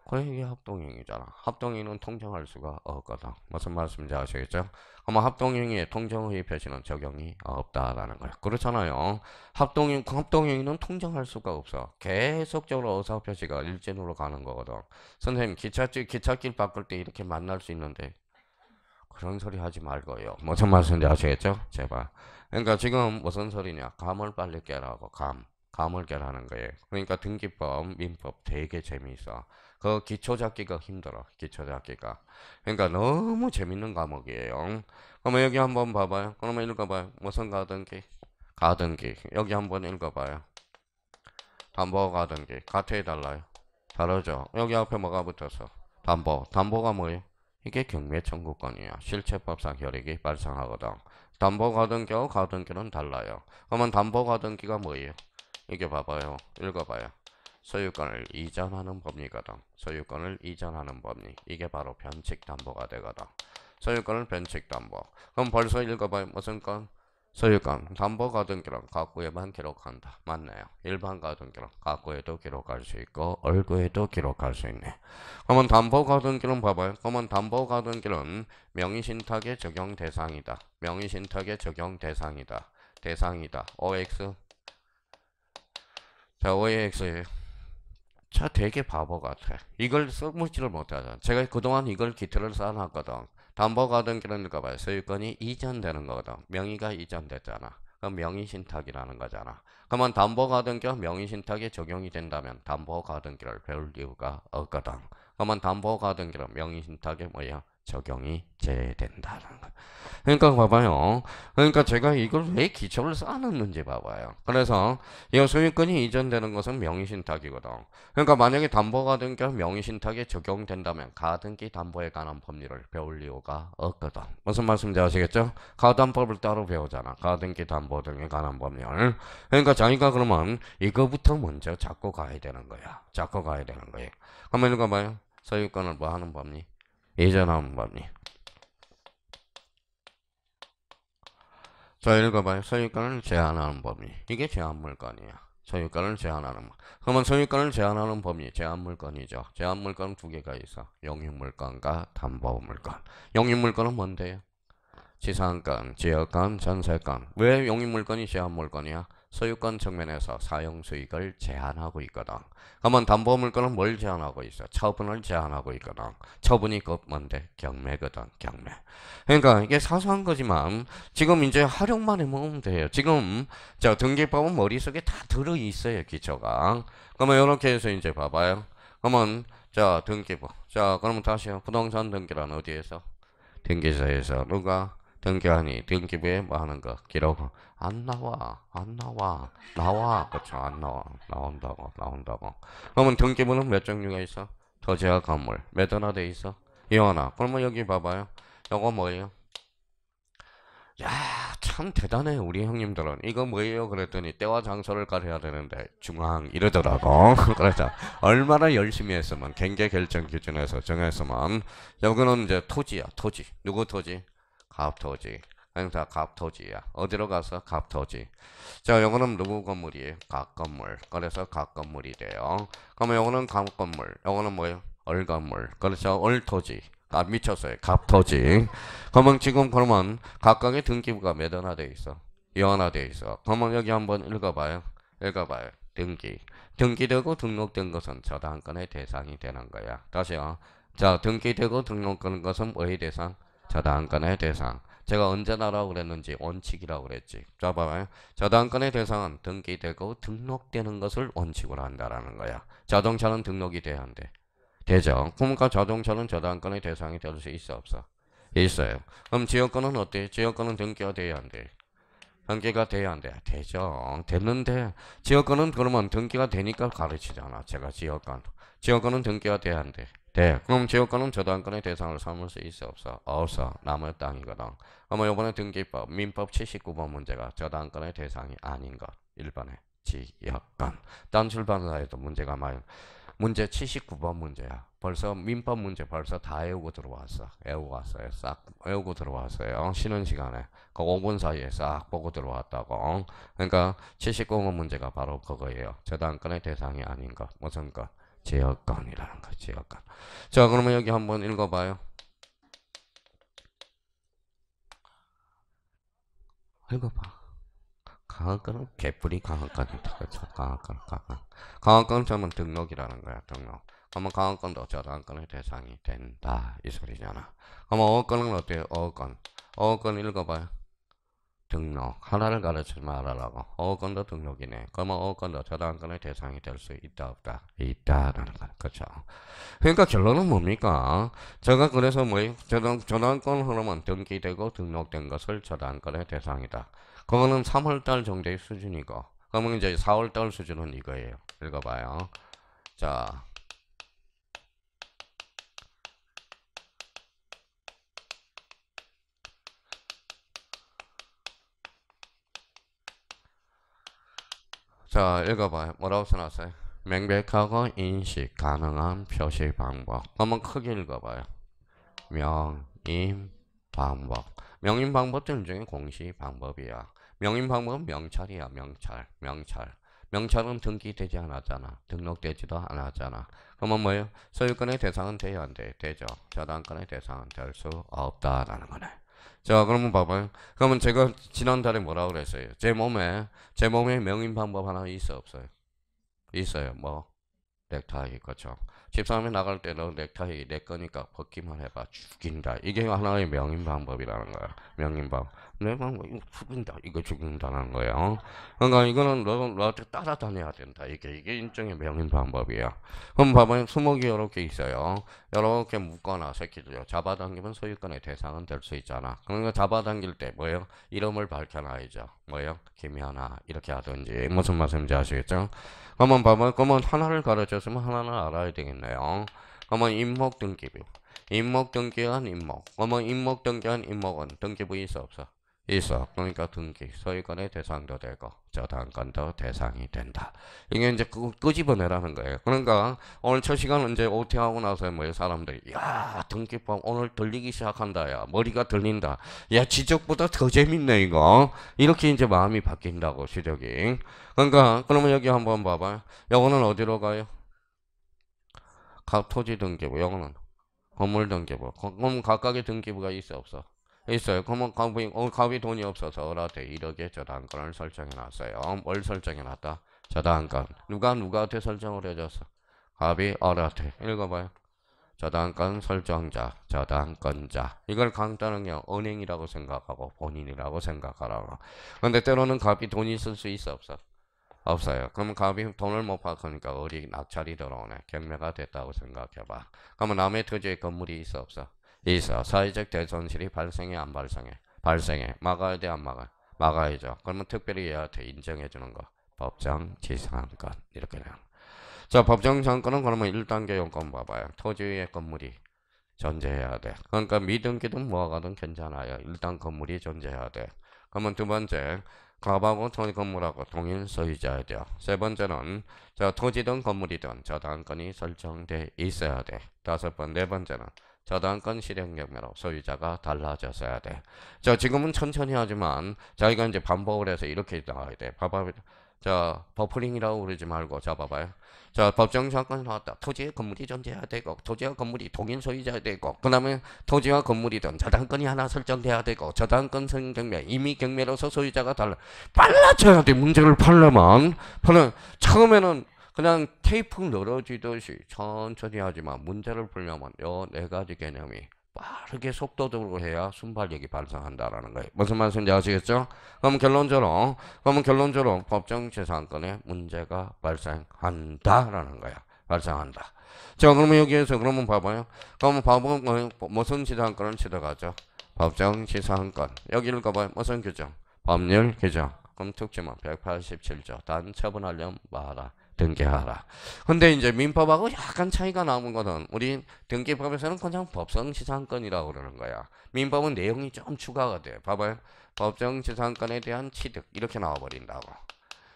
[SPEAKER 1] 그래 이게 합동행위잖아. 합동행위는 통정할 수가 없거든. 무슨 말씀인지 아시겠죠? 그러면 합동행위에 통정의 표시는 적용이 없다라는 거야. 그렇잖아요. 합동행위는 통정할 수가 없어. 계속적으로 의사표시가 일진으로 가는 거거든. 선생님 기찻길 바꿀 때 이렇게 만날 수 있는데 그런 소리 하지 말고요. 무슨 말씀인지 아시겠죠? 제발. 그러니까 지금 무슨 소리냐? 감을 빨리 깨라고. 감을 깨라는 거예요. 그러니까 등기법, 민법 되게 재미있어. 그 기초 잡기가 힘들어. 기초 잡기가. 그러니까 너무 재밌는 과목이에요. 그러면 여기 한번 봐봐요. 그러면 읽어봐요. 무슨 가등기? 가등기. 여기 한번 읽어봐요. 담보 가등기. 같아 달라요? 다르죠? 여기 앞에 뭐가 붙었어? 담보. 담보가 뭐예요? 이게 경매 청구권이야. 실체법상 혈액이 발생하거든. 담보 가등기와 가등기는 달라요. 그러면 담보 가등기가 뭐예요? 이게 봐봐요. 읽어봐요. 소유권을 이전하는 법리거든. 소유권을 이전하는 법리. 이게 바로 변칙담보가 되거든. 소유권을 변칙담보. 그럼 벌써 읽어봐요. 무슨 건? 소유권. 담보가등기는 가구에만 기록한다. 맞네요. 일반 가등기는 가구에도 기록할 수 있고 얼구에도 기록할 수 있네. 그러면 담보가등기는 봐봐요. 그러면 담보가등기는 명의신탁의 적용 대상이다. 명의신탁의 적용 대상이다. 대상이다. OX. 자, OX예요. 자, 되게 바보 같아. 이걸 써먹지를 못하잖아. 제가 그동안 이걸 기틀을 쌓아놨거든. 담보가등기는 읽어봐요. 소유권이 이전되는 거거든. 명의가 이전됐잖아. 그럼 명의신탁이라는 거잖아. 그러면 담보가등기가 명의신탁에 적용이 된다면 담보가등기를 배울 이유가 없거든. 그러면 담보가등기는 명의신탁에 뭐야? 적용이 제된다는 거. 그러니까 봐봐요. 그러니까 제가 이걸 왜 기초를 쌓아놓는지 봐봐요. 그래서 이 소유권이 이전되는 것은 명의신탁이거든. 그러니까 만약에 담보가등기가 명의신탁에 적용된다면 가등기 담보에 관한 법률을 배울 이유가 없거든. 무슨 말씀인지 아시겠죠? 가담법을 따로 배우잖아. 가등기 담보 등에 관한 법률. 그러니까 자기가 그러면 이거부터 먼저 잡고 가야 되는 거야. 잡고 가야 되는 거예요. 한번 읽어봐요. 소유권을 뭐 하는 법리? 이전하는 법리. 자, 읽어봐요. 소유권을 제한하는 법리. 이게 제한물건이야. 소유권을 제한하는 법. 그러면 소유권을 제한하는 법리, 제한물건이죠. 제한물건은 두 개가 있어. 용익물건과 담보물건. 용익물건은 뭔데요? 지상권, 지역권, 전세권. 왜 용익물건이 제한물건이야? 소유권 측면에서 사용수익을 제한하고 있거든. 그러면 담보물건은 뭘 제한하고 있어? 처분을 제한하고 있거든. 처분이 그 뭔데? 경매거든. 경매. 그러니까 이게 사소한 거지만 지금 이제 활용만 해보면 돼요. 지금 자 등기법은 머릿속에 다 들어있어요. 기초가. 그러면 이렇게 해서 이제 봐봐요. 그러면 자 등기법. 자 그러면 다시요. 부동산 등기란 어디에서? 등기소에서. 누가? 등기하니 등기부에 뭐 하는 거 기록 안 나와 안 나와 나와 그쵸 안 나와 나온다고 그러면 등기부는 몇 종류가 있어? 토지와 건물 몇 하나 돼 있어? 이하나. 그러면 여기 봐봐요. 요거 뭐예요? 야, 참 대단해 우리 형님들은. 이거 뭐예요? 그랬더니 때와 장소를 가려야 되는데 중앙 이러더라고. 그래서 얼마나 열심히 했으면 경계 결정 기준에서 정했으면 여기는 이제 토지야. 토지. 누구 토지? 갑토지. 그러니까 갑토지야. 어디로 가서 갑토지. 자, 요거는 누구 건물이에요? 갑건물. 그래서 갑건물이 돼요. 그러면 요거는 갑건물. 요거는 뭐예요? 얼건물. 그래서 얼토지. 아, 미쳤어요. 갑토지. 그러면 지금 그러면 각각의 등기부가 몇 하나 돼 있어? 이 하나 돼 있어. 그러면 여기 한번 읽어봐요. 읽어봐요. 등기. 등기되고 등록된 것은 저당권의 대상이 되는 거야. 다시요. 자, 등기되고 등록된 것은 뭐의 대상? 저당권의 대상. 제가 언제 나라고 그랬는지 원칙이라고 그랬지. 자, 봐봐요. 저당권의 대상은 등기되고 등록되는 것을 원칙으로 한다라는 거야. 자동차는 등록이 돼야 안 돼. 되죠. 그러니까 자동차는 저당권의 대상이 될 수 있어, 없어? 있어요. 그럼 지역권은 어때? 지역권은 등기가 돼야 안 돼. 등기가 돼야 안 돼. 되죠. 됐는데 지역권은 그러면 등기가 되니까 가르치잖아. 제가 지역권. 지역권은 등기가 돼야 안 돼. 돼. 그럼 지역권은 저당권의 대상을 삼을 수 있어, 없어? 없어. 남의 땅이거든. 그럼 이번에 등기법 민법 79번 문제가 저당권의 대상이 아닌 것. 1번에 지역권. 딴 출판사에도 문제가 많이. 문제 79번 문제야. 벌써 민법 문제 벌써 다 외우고 들어왔어. 외우고 왔어요. 싹 외우고 들어왔어요. 쉬는 시간에 그 5분 사이에 싹 보고 들어왔다고. 그러니까 79번 문제가 바로 그거예요. 저당권의 대상이 아닌 것. 무슨 것? 지역권이라는 거. 지역권. 자, 그러면 여기 한번 읽어봐요. 읽어봐. 강화권은 개뿔이 강화권이다. 그렇죠? 강화권, 강화. 강화권 점은 등록이라는 거야. 등록. 그러면 강화권도 저당권의 대상이 된다. 이 소리잖아. 그러면 어권은 어때요? 어권. 어권 읽어봐요. 등록. 하나를 가르치지 말아라고. 어권도 등록이네. 그러면 어권도 저당권의 대상이 될 수 있다, 없다? 있다라는 거야. 그렇죠? 그러니까 결론은 뭡니까? 제가 그래서 뭐예요? 저당권 흐름은 등기되고 등록된 것을 저당권의 대상이다. 그거는 3월달 정도의 수준이고, 그러면 이제 4월달 수준은 이거예요. 읽어봐요. 자, 읽어봐요. 뭐라고 써놨어요? 명백하고 인식 가능한 표시 방법. 한번 크게 읽어봐요. 명인 방법. 명인 방법도 일종의 공시 방법이야. 명인 방법은 명찰이야. 명찰. 명찰. 명찰은 등기되지 않았잖아. 등록되지도 않았잖아. 그러면 뭐예요? 소유권의 대상은 돼야 안 돼? 되죠. 저당권의 대상은 될 수 없다라는 거네. 자, 그러면 봐봐요. 그러면 제가 지난달에 뭐라고 그랬어요? 제 몸에 명인 방법 하나 있어, 없어요? 있어요. 뭐? 넥타이, 그렇죠. 집사람이 나갈 때는 넥타이 내 거니까 벗기만 해봐. 죽인다. 이게 하나의 명인 방법이라는 거야. 명인 방법. 내 방법, 이거 죽인다. 이거 죽인다는 거예요. 그러니까 이거는 너한테 따라다녀야 된다. 이게 일종의 명인 방법이에요. 그럼 봐봐요. 수목이 이렇게 있어요. 이렇게 묶거나 새끼들 잡아당기면 소유권의 대상은 될 수 있잖아. 그러니까 잡아당길 때 뭐예요? 이름을 밝혀놔야죠. 뭐예요? 김연아. 이렇게 하든지. 무슨 말씀인지 아시겠죠? 그러면 봐봐. 그러면 하나를 가르쳤으면 하나는 알아야 되겠네요. 그러면 임목 등기부. 임목 등기한 임목. 그러면 임목 등기한 임목은 등기부 있어, 없어? 있어. 그러니까 등기. 소유권의 대상도 되고 저당권도 대상이 된다. 이게 이제 끄집어내라는 거예요. 그러니까 오늘 첫 시간은 이제 OT하고 나서 뭐예요? 사람들이 야 등기법 오늘 들리기 시작한다. 야 머리가 들린다. 야 지적보다 더 재밌네 이거. 이렇게 이제 마음이 바뀐다고 시적이. 그러니까 그러면 여기 한번 봐봐요. 요거는 어디로 가요? 토지 등기부. 요거는 건물 등기부. 그럼 각각의 등기부가 있어, 없어? 있어요. 그러면 갑이 돈이 없어서 어라한테 1억에 저당권을 설정해 놨어요. 뭘 설정해 놨다? 저당권. 누구한테 설정을 해줬어? 갑이 어라한테. 읽어봐요. 저당권 설정자, 저당권자. 이걸 간단하게 은행이라고 생각하고 본인이라고 생각하라고. 근데 때로는 갑이 돈이 있을 수 있어, 없어? 없어요. 그럼 갑이 돈을 못 받으니까 어디 낙찰이 들어오네. 경매가 됐다고 생각해봐. 그러면 남의 토지에 건물이 있어, 없어? 있어. 사회적 대손실이 발생해, 안 발생해? 발생해. 막아야 돼, 안 막아? 막아야죠. 그러면 특별히 얘한테 인정해 주는 거. 법정 지상권. 이렇게 돼요. 자, 법정 지상권은 그러면 1단계 요건 봐봐요. 토지 위에 건물이 존재해야 돼. 그러니까 미등기든 뭐가든 괜찮아요. 일단 건물이 존재해야 돼. 그러면 두 번째, 갑하고 토지 건물하고 동일 소유자야 돼요. 세 번째는 토지든 건물이든 저당권이 설정돼 있어야 돼. 네 번째는 저당권 실행 경매로 소유자가 달라졌어야 돼. 자, 지금은 천천히 하지만 자기가 이제 반복을 해서 이렇게 나와야 돼. 봐봐. 자, 버프링이라고 그러지 말고 잡아봐요. 자, 법정 사건이 나왔다. 토지의 건물이 존재해야 되고, 토지와 건물이 동일 소유자야 되고, 그 다음에 토지와 건물이든 저당권이 하나 설정돼야 되고, 저당권 승인 경매, 이미 경매로서 소유자가 빨라져야 돼. 문제를 풀려면. 처음에는 그냥 테이프 늘어지듯이 천천히 하지만 문제를 풀려면 요 네 가지 개념이 빠르게 속도적으로 해야 순발력이 발생한다라는 거예요. 무슨 말씀인지 아시겠죠? 그러면 결론적으로 법정재산권에 문제가 발생한다라는 거야. 발생한다. 자, 그러면 여기에서 그러면 봐봐요. 그러면 법은 무슨 재산권을 취득하죠? 법정재산권. 여기 읽어봐요. 무슨 규정? 법률 규정. 그럼 특징은 187조. 단 처분하려면 뭐하라? 등기하라. 근데 이제 민법하고 약간 차이가 나는 거는 우리 등기법에서는 그냥 법정지상권이라고 그러는 거야. 민법은 내용이 좀 추가가 돼. 봐봐요. 법정지상권에 대한 취득 이렇게 나와버린다고.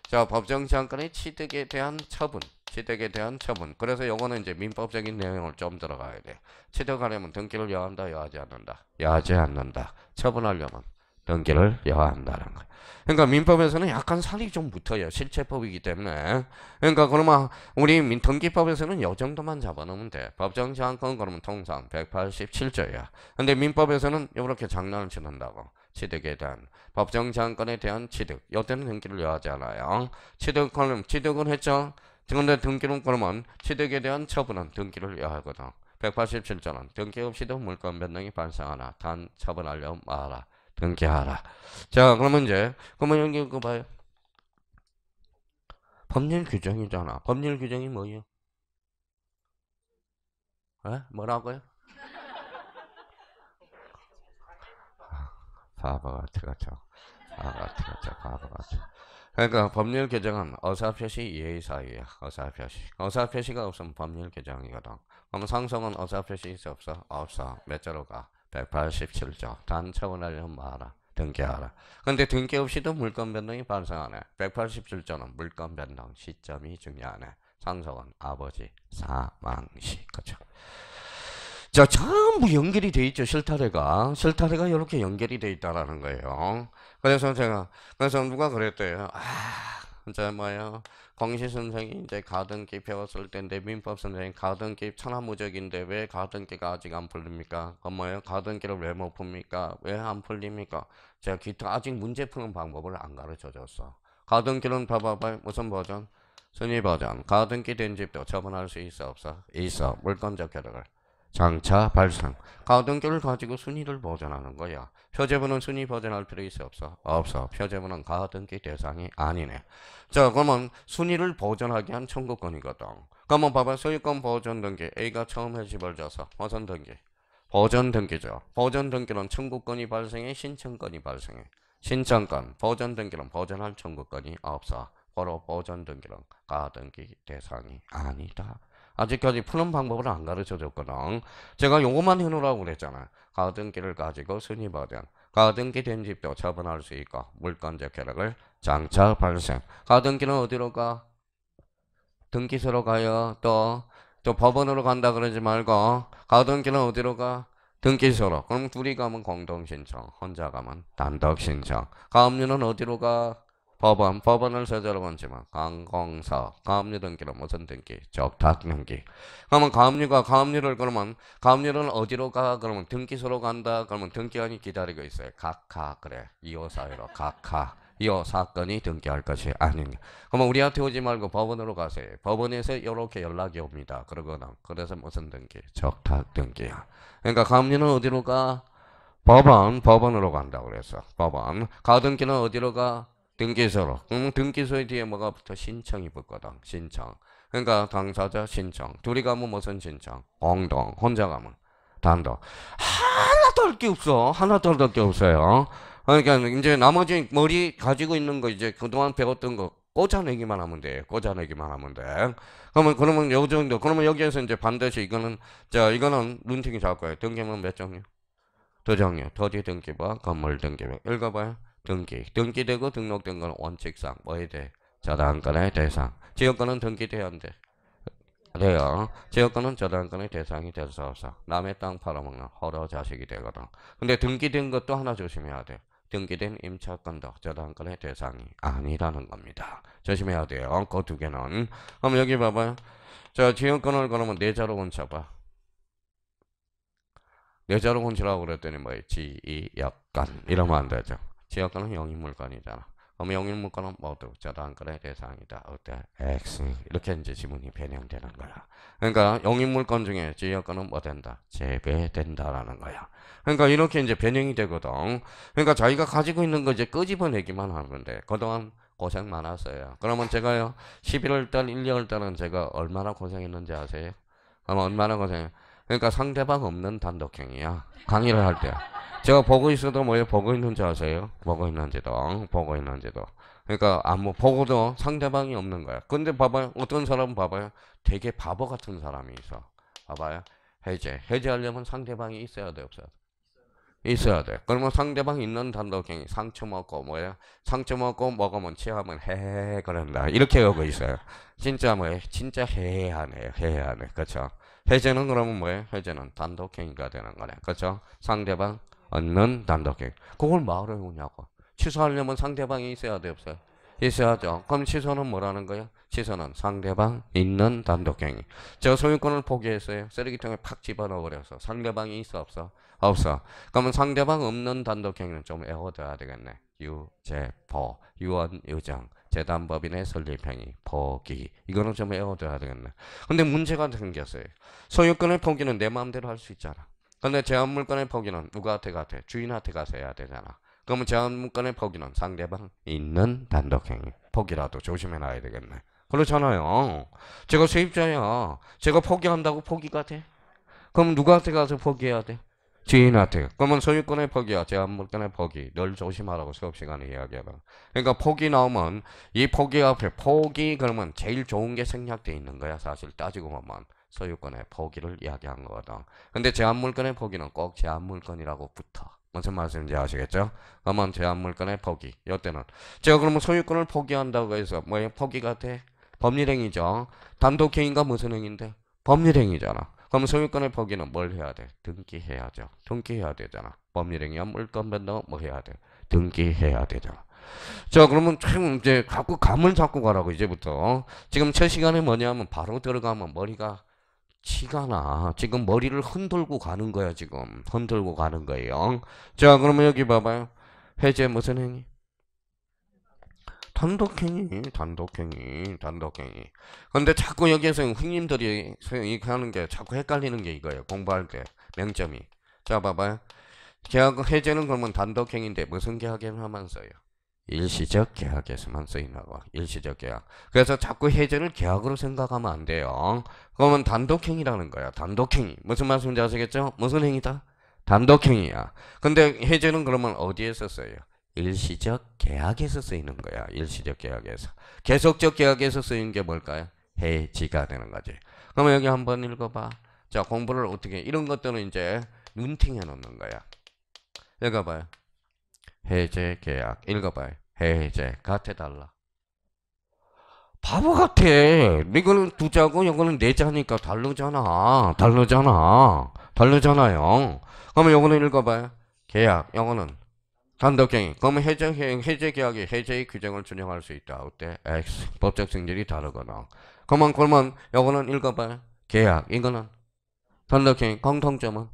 [SPEAKER 1] 자, 법정지상권의 취득에 대한 처분. 취득에 대한 처분. 그래서 요거는 이제 민법적인 내용을 좀 들어가야 돼. 취득하려면 등기를 여한다, 여하지 않는다. 여하지 않는다. 처분하려면 등기를 여한다는 거야. 그러니까 민법에서는 약간 살이 좀 붙어요. 실체법이기 때문에. 그러니까 그러면 우리 등기법에서는 요 정도만 잡아놓으면 돼. 법정지상권 그러면 통상 187조야. 근데 민법에서는 이렇게 장난을 치는다고. 취득에 대한 법정지상권에 대한 취득. 요때는 등기를 여하지 않아요. 취득은 했죠. 근데 등기는 그러면 취득에 대한 처분은 등기를 여하거든. 187조는 등기 없이도 물권 변동이 발생하나 단 처분하려면 말하라. 등기하라. 자, 그러면 여기 이거 봐요. 법률 규정이잖아. 법률 규정이 뭐예요? 에? 뭐라고요? 바보 같아. 바보 같아. 그러니까 법률 규정은 의사표시 예의사유야. 의사표시가 없으면 법률 규정이거든. 그럼 상속은 의사표시 있어 없어? 없어. 몇 조로 가? 187조. 단 처분하려면 뭐하라? 등기하라. 근데 등기 없이도 물권 변동이 발생하네. 187조는 물권 변동 시점이 중요하네. 상속은 아버지 사망시. 그죠? 자, 전부 연결이 돼 있죠. 실타래가 이렇게 연결이 돼 있다라는 거예요. 그래서 누가 그랬대요. 이제 뭐요? 광시 선생이 이제 가등기 배웠을 때인데 민법 선생이 가등기 천하무적인데 왜 가등기가 아직 안 풀립니까? 뭐예요? 가등기를 왜 못 풉니까? 왜 안 풀립니까? 제가 기타 아직 문제 푸는 방법을 안 가르쳐 줬어. 가등기는 봐봐봐. 무슨 버전? 순위 버전. 가등기 된 집도 처분할 수 있어 없어? 있어. 물권적 효력을 장차 발생. 가등기를 가지고 순위를 보존하는 거야. 표제부는 순위 보존할 필요 있어 없어? 없어. 표제부는 가등기 대상이 아니네. 자, 그러면 순위를 보존하기 위한 청구권이거든. 그러면 봐봐. 소유권 보존 등기. A가 처음에 집을 져서 무슨 등기? 보존 등기죠. 보존 등기는 청구권이 발생해, 신청권이 발생해. 신청권, 보존 등기는 보존할 청구권이 없어. 바로 보존 등기는 가등기 대상이 아니다. 아직까지 푸는 방법을 안 가르쳐 줬거든. 제가 요것만 해놓으라고 그랬잖아. 가등기를 가지고 순위보존. 가등기 된 집도 처분할 수 있고 물권적 효력을 장차 발생. 가등기는 어디로 가? 등기소로 가요. 또 법원으로 간다 그러지 말고 가등기는 어디로 가? 등기소로. 그럼 둘이 가면 공동신청, 혼자 가면 단독신청. 가압류는 어디로 가? 법원을 세제로 건지만 강공서 가압류 등기는 무슨 등기? 적탁 등기. 그러면 가압류를 그러면 가압류는 어디로 가? 그러면 등기소로 간다. 그러면 등기관이 기다리고 있어요. 각하 그래. 2호 사유로 각하. 2호 사건이 등기할 것이 아닌가. 그러면 우리한테 오지 말고 법원으로 가세요. 법원에서 이렇게 연락이 옵니다. 그래서 무슨 등기? 적탁 등기야. 그러니까 가압류는 어디로 가? 법원으로 간다고 그랬어. 법원. 가등기는 어디로 가? 등기소로. 등기소의 뒤에 뭐가 붙어? 신청이 붙거든. 신청. 그러니까 당사자 신청. 둘이 가면 무슨 신청? 공동. 혼자 가면 단독. 하나도 할 게 없어. 하나도 할 게 없어요. 그러니까 이제 나머지 머리 가지고 있는 거 이제 그동안 배웠던 거 꽂아내기만 하면 돼. 그러면 요 정도. 그러면 여기에서 이제 반드시 이거는 룬팅이 잡을 거예요. 등기면 몇 종류? 두 종류. 토지 등기부와 건물 등기부. 읽어봐요. 등기되고 등록된 건 원칙상 뭐에 대해? 저당권의 대상. 지역권은 등기돼야 안 돼? 돼요. 지역권은 저당권의 대상이 될 수 없어. 남의 땅 팔아먹는 호로 자식이 되거든. 근데 등기된 것도 하나 조심해야 돼. 등기된 임차권도 저당권의 대상이 아니라는 겁니다. 조심해야 돼요. 그 두 개는. 그럼 여기 봐봐요. 자, 지역권을 그러면 내자로 곤쳐봐. 내자로 곤치라고 그랬더니 뭐예요? 지이역권 이러면 안 되죠. 지역권은 영입물권이잖아. 그럼 용인물건은 모두 저당권의 대상이다. 어때? X. 이렇게 이제 지문이 변형되는 거야. 그러니까 용인물건 중에 지역권은 뭐 된다? 제외된다라는 거야. 그러니까 이렇게 이제 변형이 되거든. 그러니까 자기가 가지고 있는 거 이제 끄집어내기만 하는 건데 그동안 고생 많았어요. 그러면 제가요 11월 달, 1, 2월 달은 제가 얼마나 고생했는지 아세요? 그럼 얼마나 고생? 그러니까 상대방 없는 단독행위야. 강의를 할 때. 제가 보고 있어도 뭐예요? 보고 있는지 아세요? 보고 있는지도. 보고 있는지도. 그러니까 아무 보고도 상대방이 없는 거야. 근데 봐봐요. 어떤 사람은 봐봐요. 되게 바보 같은 사람이 있어. 봐봐요. 해제하려면 상대방이 있어야 돼, 없어야 돼? 있어야 돼. 그러면 상대방 있는 단독행위 상처 먹고 뭐야? 상처 먹고 먹으면 취하면 헤헤 그런다. 이렇게 하고 있어요. 진짜 뭐예요? 진짜 해해하네요. 해해하네. 그렇죠? 해제는 그러면 뭐예요? 해제는 단독행위가 되는 거네. 그렇죠? 상대방 없는 단독행위. 그걸 뭐하러 해오냐고. 취소하려면 상대방이 있어야 돼, 없어요? 있어야죠. 그럼 취소는 뭐라는 거예요? 취소는 상대방 있는 단독행위. 제가 소유권을 포기했어요. 쓰레기통에 팍 집어넣어버려서 상대방이 있어, 없어? 없어. 그러면 상대방 없는 단독행위는 좀 외워둬야 되겠네. 유죄포, 유언, 유정, 재단법인의 설립행위, 포기. 이거는 좀 외워둬야 되겠네. 근데 문제가 생겼어요. 소유권의 포기는 내 마음대로 할 수 있잖아. 근데 제한물권의 포기는 누구한테 가서 주인한테 가서 해야 되잖아. 그러면 제한물권의 포기는 상대방 있는 단독행위. 포기라도 조심해놔야 되겠네. 그렇잖아요. 제가 세입자야. 제가 포기한다고 포기가 돼? 그럼 누구한테 가서 포기해야 돼? 지인한테. 그러면 소유권의 포기와 제한물권의 포기 늘 조심하라고 수업 시간에 이야기하다. 그러니까 포기 나오면 이 포기 앞에 포기 그러면 제일 좋은 게 생략돼 있는 거야. 사실 따지고 보면 소유권의 포기를 이야기한 거거든. 근데 제한물권의 포기는 꼭 제한물권이라고 붙어. 무슨 말씀인지 아시겠죠? 그러면 제한물권의 포기. 이때는 제가 그러면 소유권을 포기한다고 해서 뭐예요? 포기가 돼? 법률행위죠. 단독행위가 무슨 행위인데? 법률행위잖아. 그럼 소유권의 포기는 뭘 해야 돼? 등기해야죠. 등기해야 되잖아. 법률행위와 물권 변동 뭐 해야 돼? 등기해야 되잖아. 자, 그러면 참 이제 자꾸 감을 잡고 가라고 이제부터. 지금 첫 시간에 뭐냐면 바로 들어가면 머리가 치가 나. 지금 머리를 흔들고 가는 거야, 지금. 흔들고 가는 거예요. 자, 그러면 여기 봐봐요. 해제 무슨 행위? 단독행위, 단독행위, 단독행위. 근데 자꾸 여기에서 형님들이 하는 게 자꾸 헷갈리는 게 이거예요. 공부할 때 명점이. 자, 봐봐요. 계약 해제는 그러면 단독행위인데 무슨 계약에서만 써요? 일시적 계약에서만 쓰인다고. 일시적 계약. 그래서 자꾸 해제를 계약으로 생각하면 안 돼요. 그러면 단독행위라는 거야. 단독행위. 무슨 말씀인지 아시겠죠? 무슨 행위다? 단독행위야. 근데 해제는 그러면 어디에서 써요? 일시적 계약에서 쓰이는 거야. 일시적 계약에서. 계속적 계약에서 쓰이는 게 뭘까요? 해지가 되는 거지. 그러면 여기 한번 읽어봐. 자, 공부를 어떻게 이런 것들은 이제 눈팅해 놓는 거야. 읽어봐요. 해제 계약. 읽어봐요. 해제 같아 달라. 바보 같아. 이거는 두 자고 이거는 네 자니까 다르잖아. 다르잖아. 다르잖아요. 그러면 이거는 읽어봐요. 계약. 이거는 단독행위. 그러면 해제 계약이 해제의 규정을 준용할 수 있다. 어때? X. 법적 성질이 다르거나. 그러면 요거는 읽어봐요. 계약. 이거는 단독행위. 공통점은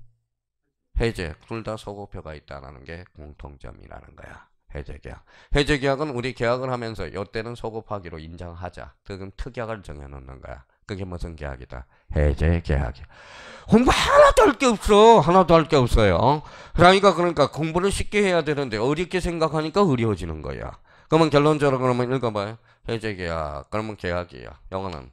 [SPEAKER 1] 해제. 둘 다 소고표가 있다는 게 공통점이라는 거야. 해제 계약. 해제 계약은 우리 계약을 하면서 요때는 소급하기로 인정하자. 그럼 특약을 정해놓는 거야. 그게 무슨 계약이다? 해제 계약이야. 공부 하나도 할 게 없어. 하나도 할 게 없어요. 그러니까 공부를 쉽게 해야 되는데 어렵게 생각하니까 어려워지는 거야. 그러면 결론적으로 그러면 읽어봐요. 해제 계약. 그러면 계약이야. 요거는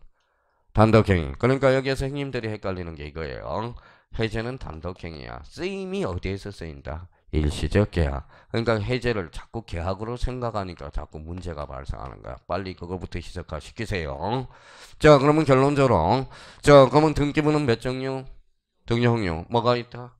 [SPEAKER 1] 단독행위. 그러니까 여기에서 선생님들이 헷갈리는 게 이거예요. 해제는 단독행위야. 쓰임이 어디에서 쓰인다? 일시적 계약. 그러니까 해제를 자꾸 계약으로 생각하니까 자꾸 문제가 발생하는 거야. 빨리 그거부터 시키세요. 자, 그러면 결론적으로. 자, 그러면 등기부는 몇 종류? 등용류. 뭐가 있다?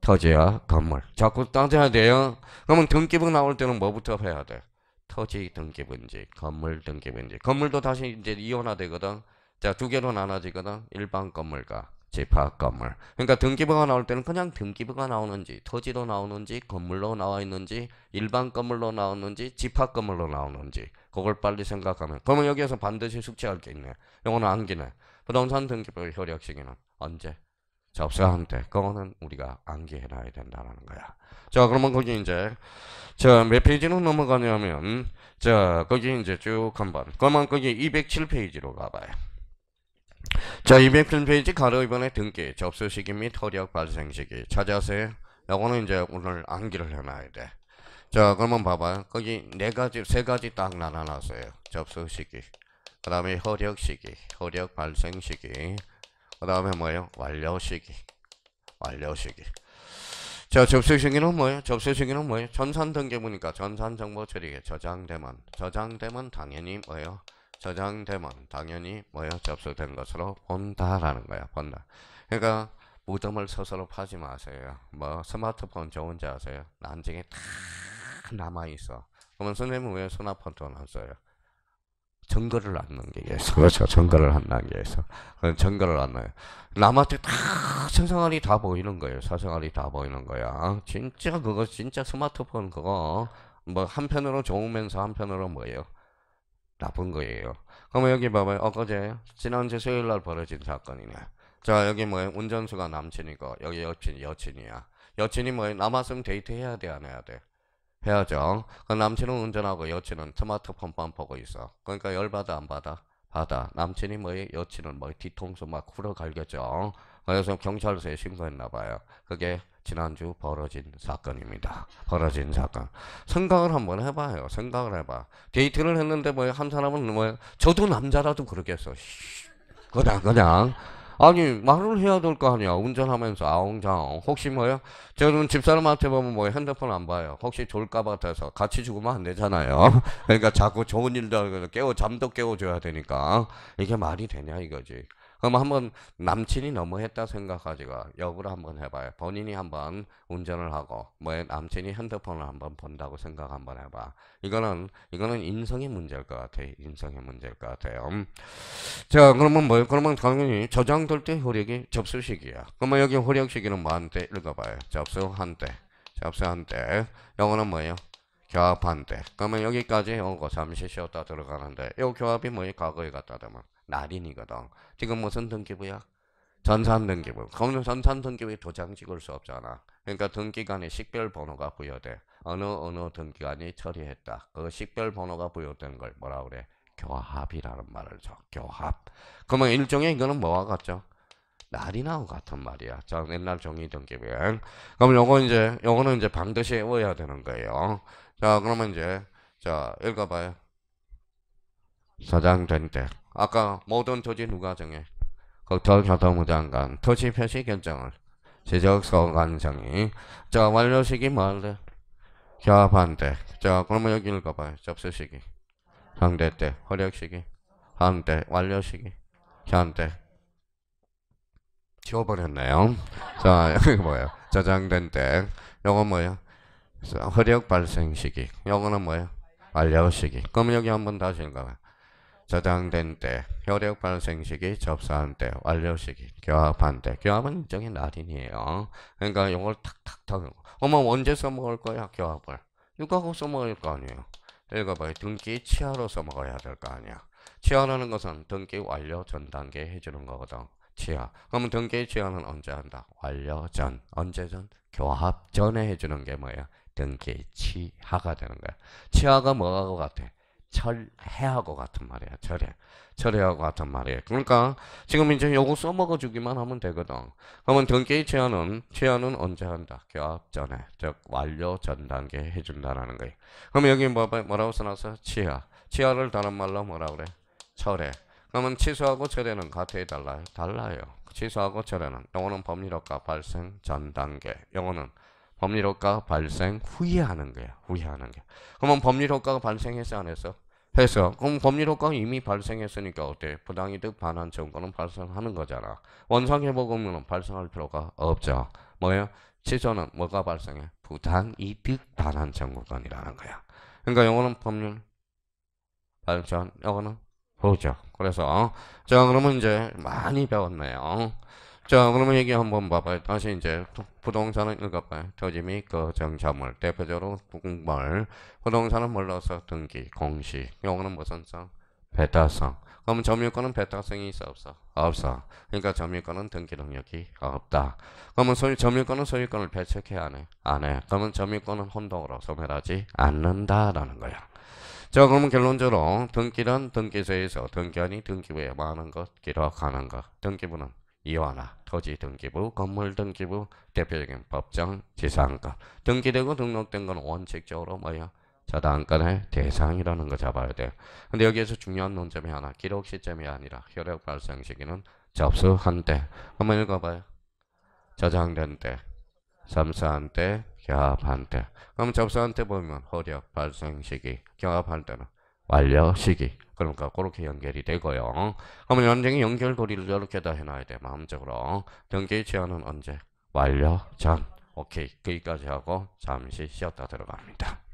[SPEAKER 1] 토지와 건물. 자꾸 따져야 돼요. 그러면 등기부 나올 때는 뭐부터 해야 돼? 토지 등기부인지, 건물 등기부인지. 건물도 다시 이제 이원화되거든. 자, 두 개로 나눠지거든. 일반 건물과 집합 건물. 그러니까 등기부가 나올 때는 그냥 등기부가 나오는지, 토지로 나오는지, 건물로 나와 있는지, 일반 건물로 나오는지, 집합 건물로 나오는지. 그걸 빨리 생각하면. 그러면 여기에서 반드시 숙지할 게 있네. 이거는 암기네. 부동산 등기부 효력 시기는 언제? 접수한 때 그거는 우리가 암기해놔야 된다는 거야. 자, 그러면 거기 이제 자, 몇 페이지로 넘어가냐면 자, 거기 이제 쭉 한번 그러면 거기 207페이지로 가봐요. 자, 207페이지 가로 2번의 등기, 접수 시기 및 허력 발생 시기 찾아세요. 요거는 이제 오늘 암기를 해놔야 돼. 자, 그러면 봐봐요. 거기 세 가지 딱 나눠놨어요. 접수 시기, 그 다음에 허력 시기, 허력 발생 시기, 그 다음에 뭐예요? 완료 시기, 완료 시기. 자, 접수 시기는 뭐예요? 접수 시기는 뭐예요? 전산 등기 보니까 전산 정보 처리에 저장되면 당연히 뭐예요? 저장되면 당연히 뭐예요? 접수된 것으로 본다라는 거야. 본다. 그러니까 무덤을 스스로 파지 마세요. 뭐 스마트폰 좋은지 아세요? 난징에 다 남아있어. 그러면 선생님은 왜 스마트폰 안 써요? 증거를 안 남기겠어. 그렇죠. 증거를 안 남기겠어. 증거를 안 남겨. 남한테 다 세상알이 다 보이는 거예요. 사생활이 다 보이는 거야. 진짜 그거 진짜 스마트폰 그거 뭐 한편으로 좋으면서 한편으로 뭐예요? 나쁜 거예요. 그러면 여기 봐봐요. 엊그제 지난주 수요일날 벌어진 사건이네. 자, 여기 뭐예요? 운전수가 남친이고 여기 여친이야. 여친이 뭐예요? 남았으면 데이트해야 돼, 안 해야 돼? 해야죠. 그 남친은 운전하고 여친은 스마트폰만 보고 있어. 그러니까 열받아 안 받아? 받아. 남친이 뭐예요? 여친은 뭐 뒤통수 막 후려갈겼죠. 그래서 경찰서에 신고했나 봐요. 그게 지난주 벌어진 사건입니다. 벌어진 사건. 생각을 한번 해봐요. 생각을 해봐. 데이트를 했는데 뭐예요? 한 사람은 뭐예요? 저도 남자라도 그러겠어. 그냥. 아니 말을 해야 될 거 아니야. 운전하면서 아웅장 혹시 뭐요? 저는 집사람한테 보면 뭐 핸드폰 안 봐요. 혹시 졸까 봐서 같이 죽으면 안 되잖아요. 그러니까 자꾸 좋은 일도 잠도 깨워줘야 되니까 이게 말이 되냐 이거지. 그럼 한번 남친이 너무했다 생각하지고 역으로 한번 해봐요. 본인이 한번 운전을 하고 뭐 남친이 핸드폰을 한번 본다고 생각 한번 해봐. 이거는 인성의 문제일 것 같아. 인성의 문제일 것 같아요. 자, 그러면 뭐예요? 그러면 당연히 저장될 때 효력이 접수 시기야. 그러면 여기 효력 시기는 뭐한테 읽어봐요. 접수한 때, 접수한 때. 영어는 뭐예요? 교합한 때. 그러면 여기까지 오고 잠시 쉬었다 들어가는데 이 교합이 뭐예요? 과거에 갖다 대면 날인이거든. 지금 무슨 등기부야? 전산 등기부. 그러면 전산 등기부에 도장 찍을 수 없잖아. 그러니까 등기관에 식별 번호가 부여돼. 어느 등기관이 처리했다. 그 식별 번호가 부여된 걸 뭐라 그래? 교합이라는 말을 줘. 교합. 그러면 일종의 이거는 뭐와 같죠? 날인하고 같은 말이야. 자, 옛날 종이 등기부에. 그럼 요거는 이제 반드시 외워야 되는 거예요. 자, 그러면 이제 자, 읽어봐요. 저장된 때. 아까 모든 토지 누가 정해? 국토교통부 장관 토지 표시 결정을 지적서 관청이. 자, 완료 시기 뭐 할래? 교합한 때. 자, 그러면 여기 읽어봐요. 접수 시기. 상대 때. 허력 시기. 한 때. 완료 시기. 현 때. 지워버렸네요. 자, 여기 뭐예요? 저장된 때. 요건 뭐예요? 허력 발생 시기. 요거는 뭐예요? 완료 시기. 그럼 여기 한번 다시 읽어봐요. 저장된 때, 효력 발생 시기, 접수한 때, 완료 시기, 교합한 때. 교합은 일종의 날인이에요. 그러니까 이걸 탁탁탁. 어머 언제 써먹을 거야 교합을? 육하고 써먹을 거 아니에요. 읽어봐요. 등기 치하로 써먹어야 될 거 아니야. 치하라는 것은 등기 완료 전 단계 해주는 거거든. 치하. 그러면 등기 치하는 언제 한다? 완료 전. 언제 전? 교합 전에 해주는 게 뭐야? 등기 치하가 되는 거야. 치하가 뭐하고 같아? 철해하고 같은 말이야. 철회하고 같은 말이에요. 그러니까 지금 이제 요거 써먹어 주기만 하면 되거든. 그러면 등기 치하는 언제 한다? 교합 전에, 즉 완료 전 단계 해준다라는 거예요. 그러면 여기 뭐라고 써놨어? 치하를 다른 말로 뭐라 그래? 철회. 그러면 취소하고 철회는 같아요, 달라요? 달라요. 취소하고 철회는 요거는 법률효과 발생 전 단계, 요거는 법률효과 발생 후에 하는 거야. 후에 하는 게. 그러면 법률효과가 발생했어 안 했어? 했어. 그럼 법률효과가 이미 발생했으니까 어때? 부당이득 반환 청구는 발생하는 거잖아. 원상회복금은 발생할 필요가 없죠. 뭐예요? 취소는 뭐가 발생해? 부당이득 반환 청구권이라는 거야. 그러니까 요거는 법률 발전, 요거는 보죠. 그래서 자, 그러면 이제 많이 배웠네요. 자, 그러면 얘기 한번 봐봐요. 다시 이제 부동산은 읽어봐요. 토지 및 거정자물, 대표적으로 국물. 부동산은 뭘로서 등기, 공시. 요거는 무슨 성? 배타성. 그러면 점유권은 배타성이 있어 없어? 없어. 그러니까 점유권은 등기 능력이 없다. 그러면 점유권은 소유권을 배척해 안 해? 안 해. 그러면 점유권은 혼동으로 소멸하지 않는다라는 거야. 자, 그러면 결론적으로 등기는 등기소에서 등기한이 등기부에 많은 것 기록하는 것. 등기부는 이화나 토지 등기부, 건물 등기부, 대표적인 법정 지상권. 등기되고 등록된 건 원칙적으로 뭐야? 저당권의 대상이라는 거 잡아야 돼. 근데 여기에서 중요한 논점이 하나. 기록 시점이 아니라 효력 발생 시기는 접수한 때. 한번 읽어봐요. 저장된 때, 점수한 때, 경합한 때. 그럼 접수한 때 보면 효력 발생 시기, 경합할 때는 완료 시기. 그러니까 그렇게 연결이 되고요. 그러면 연쟁이 연결고리를 이렇게 다 해놔야 돼. 마음적으로. 등기 제한은 언제? 완료 전. 오케이. 거기까지 하고 잠시 쉬었다 들어갑니다.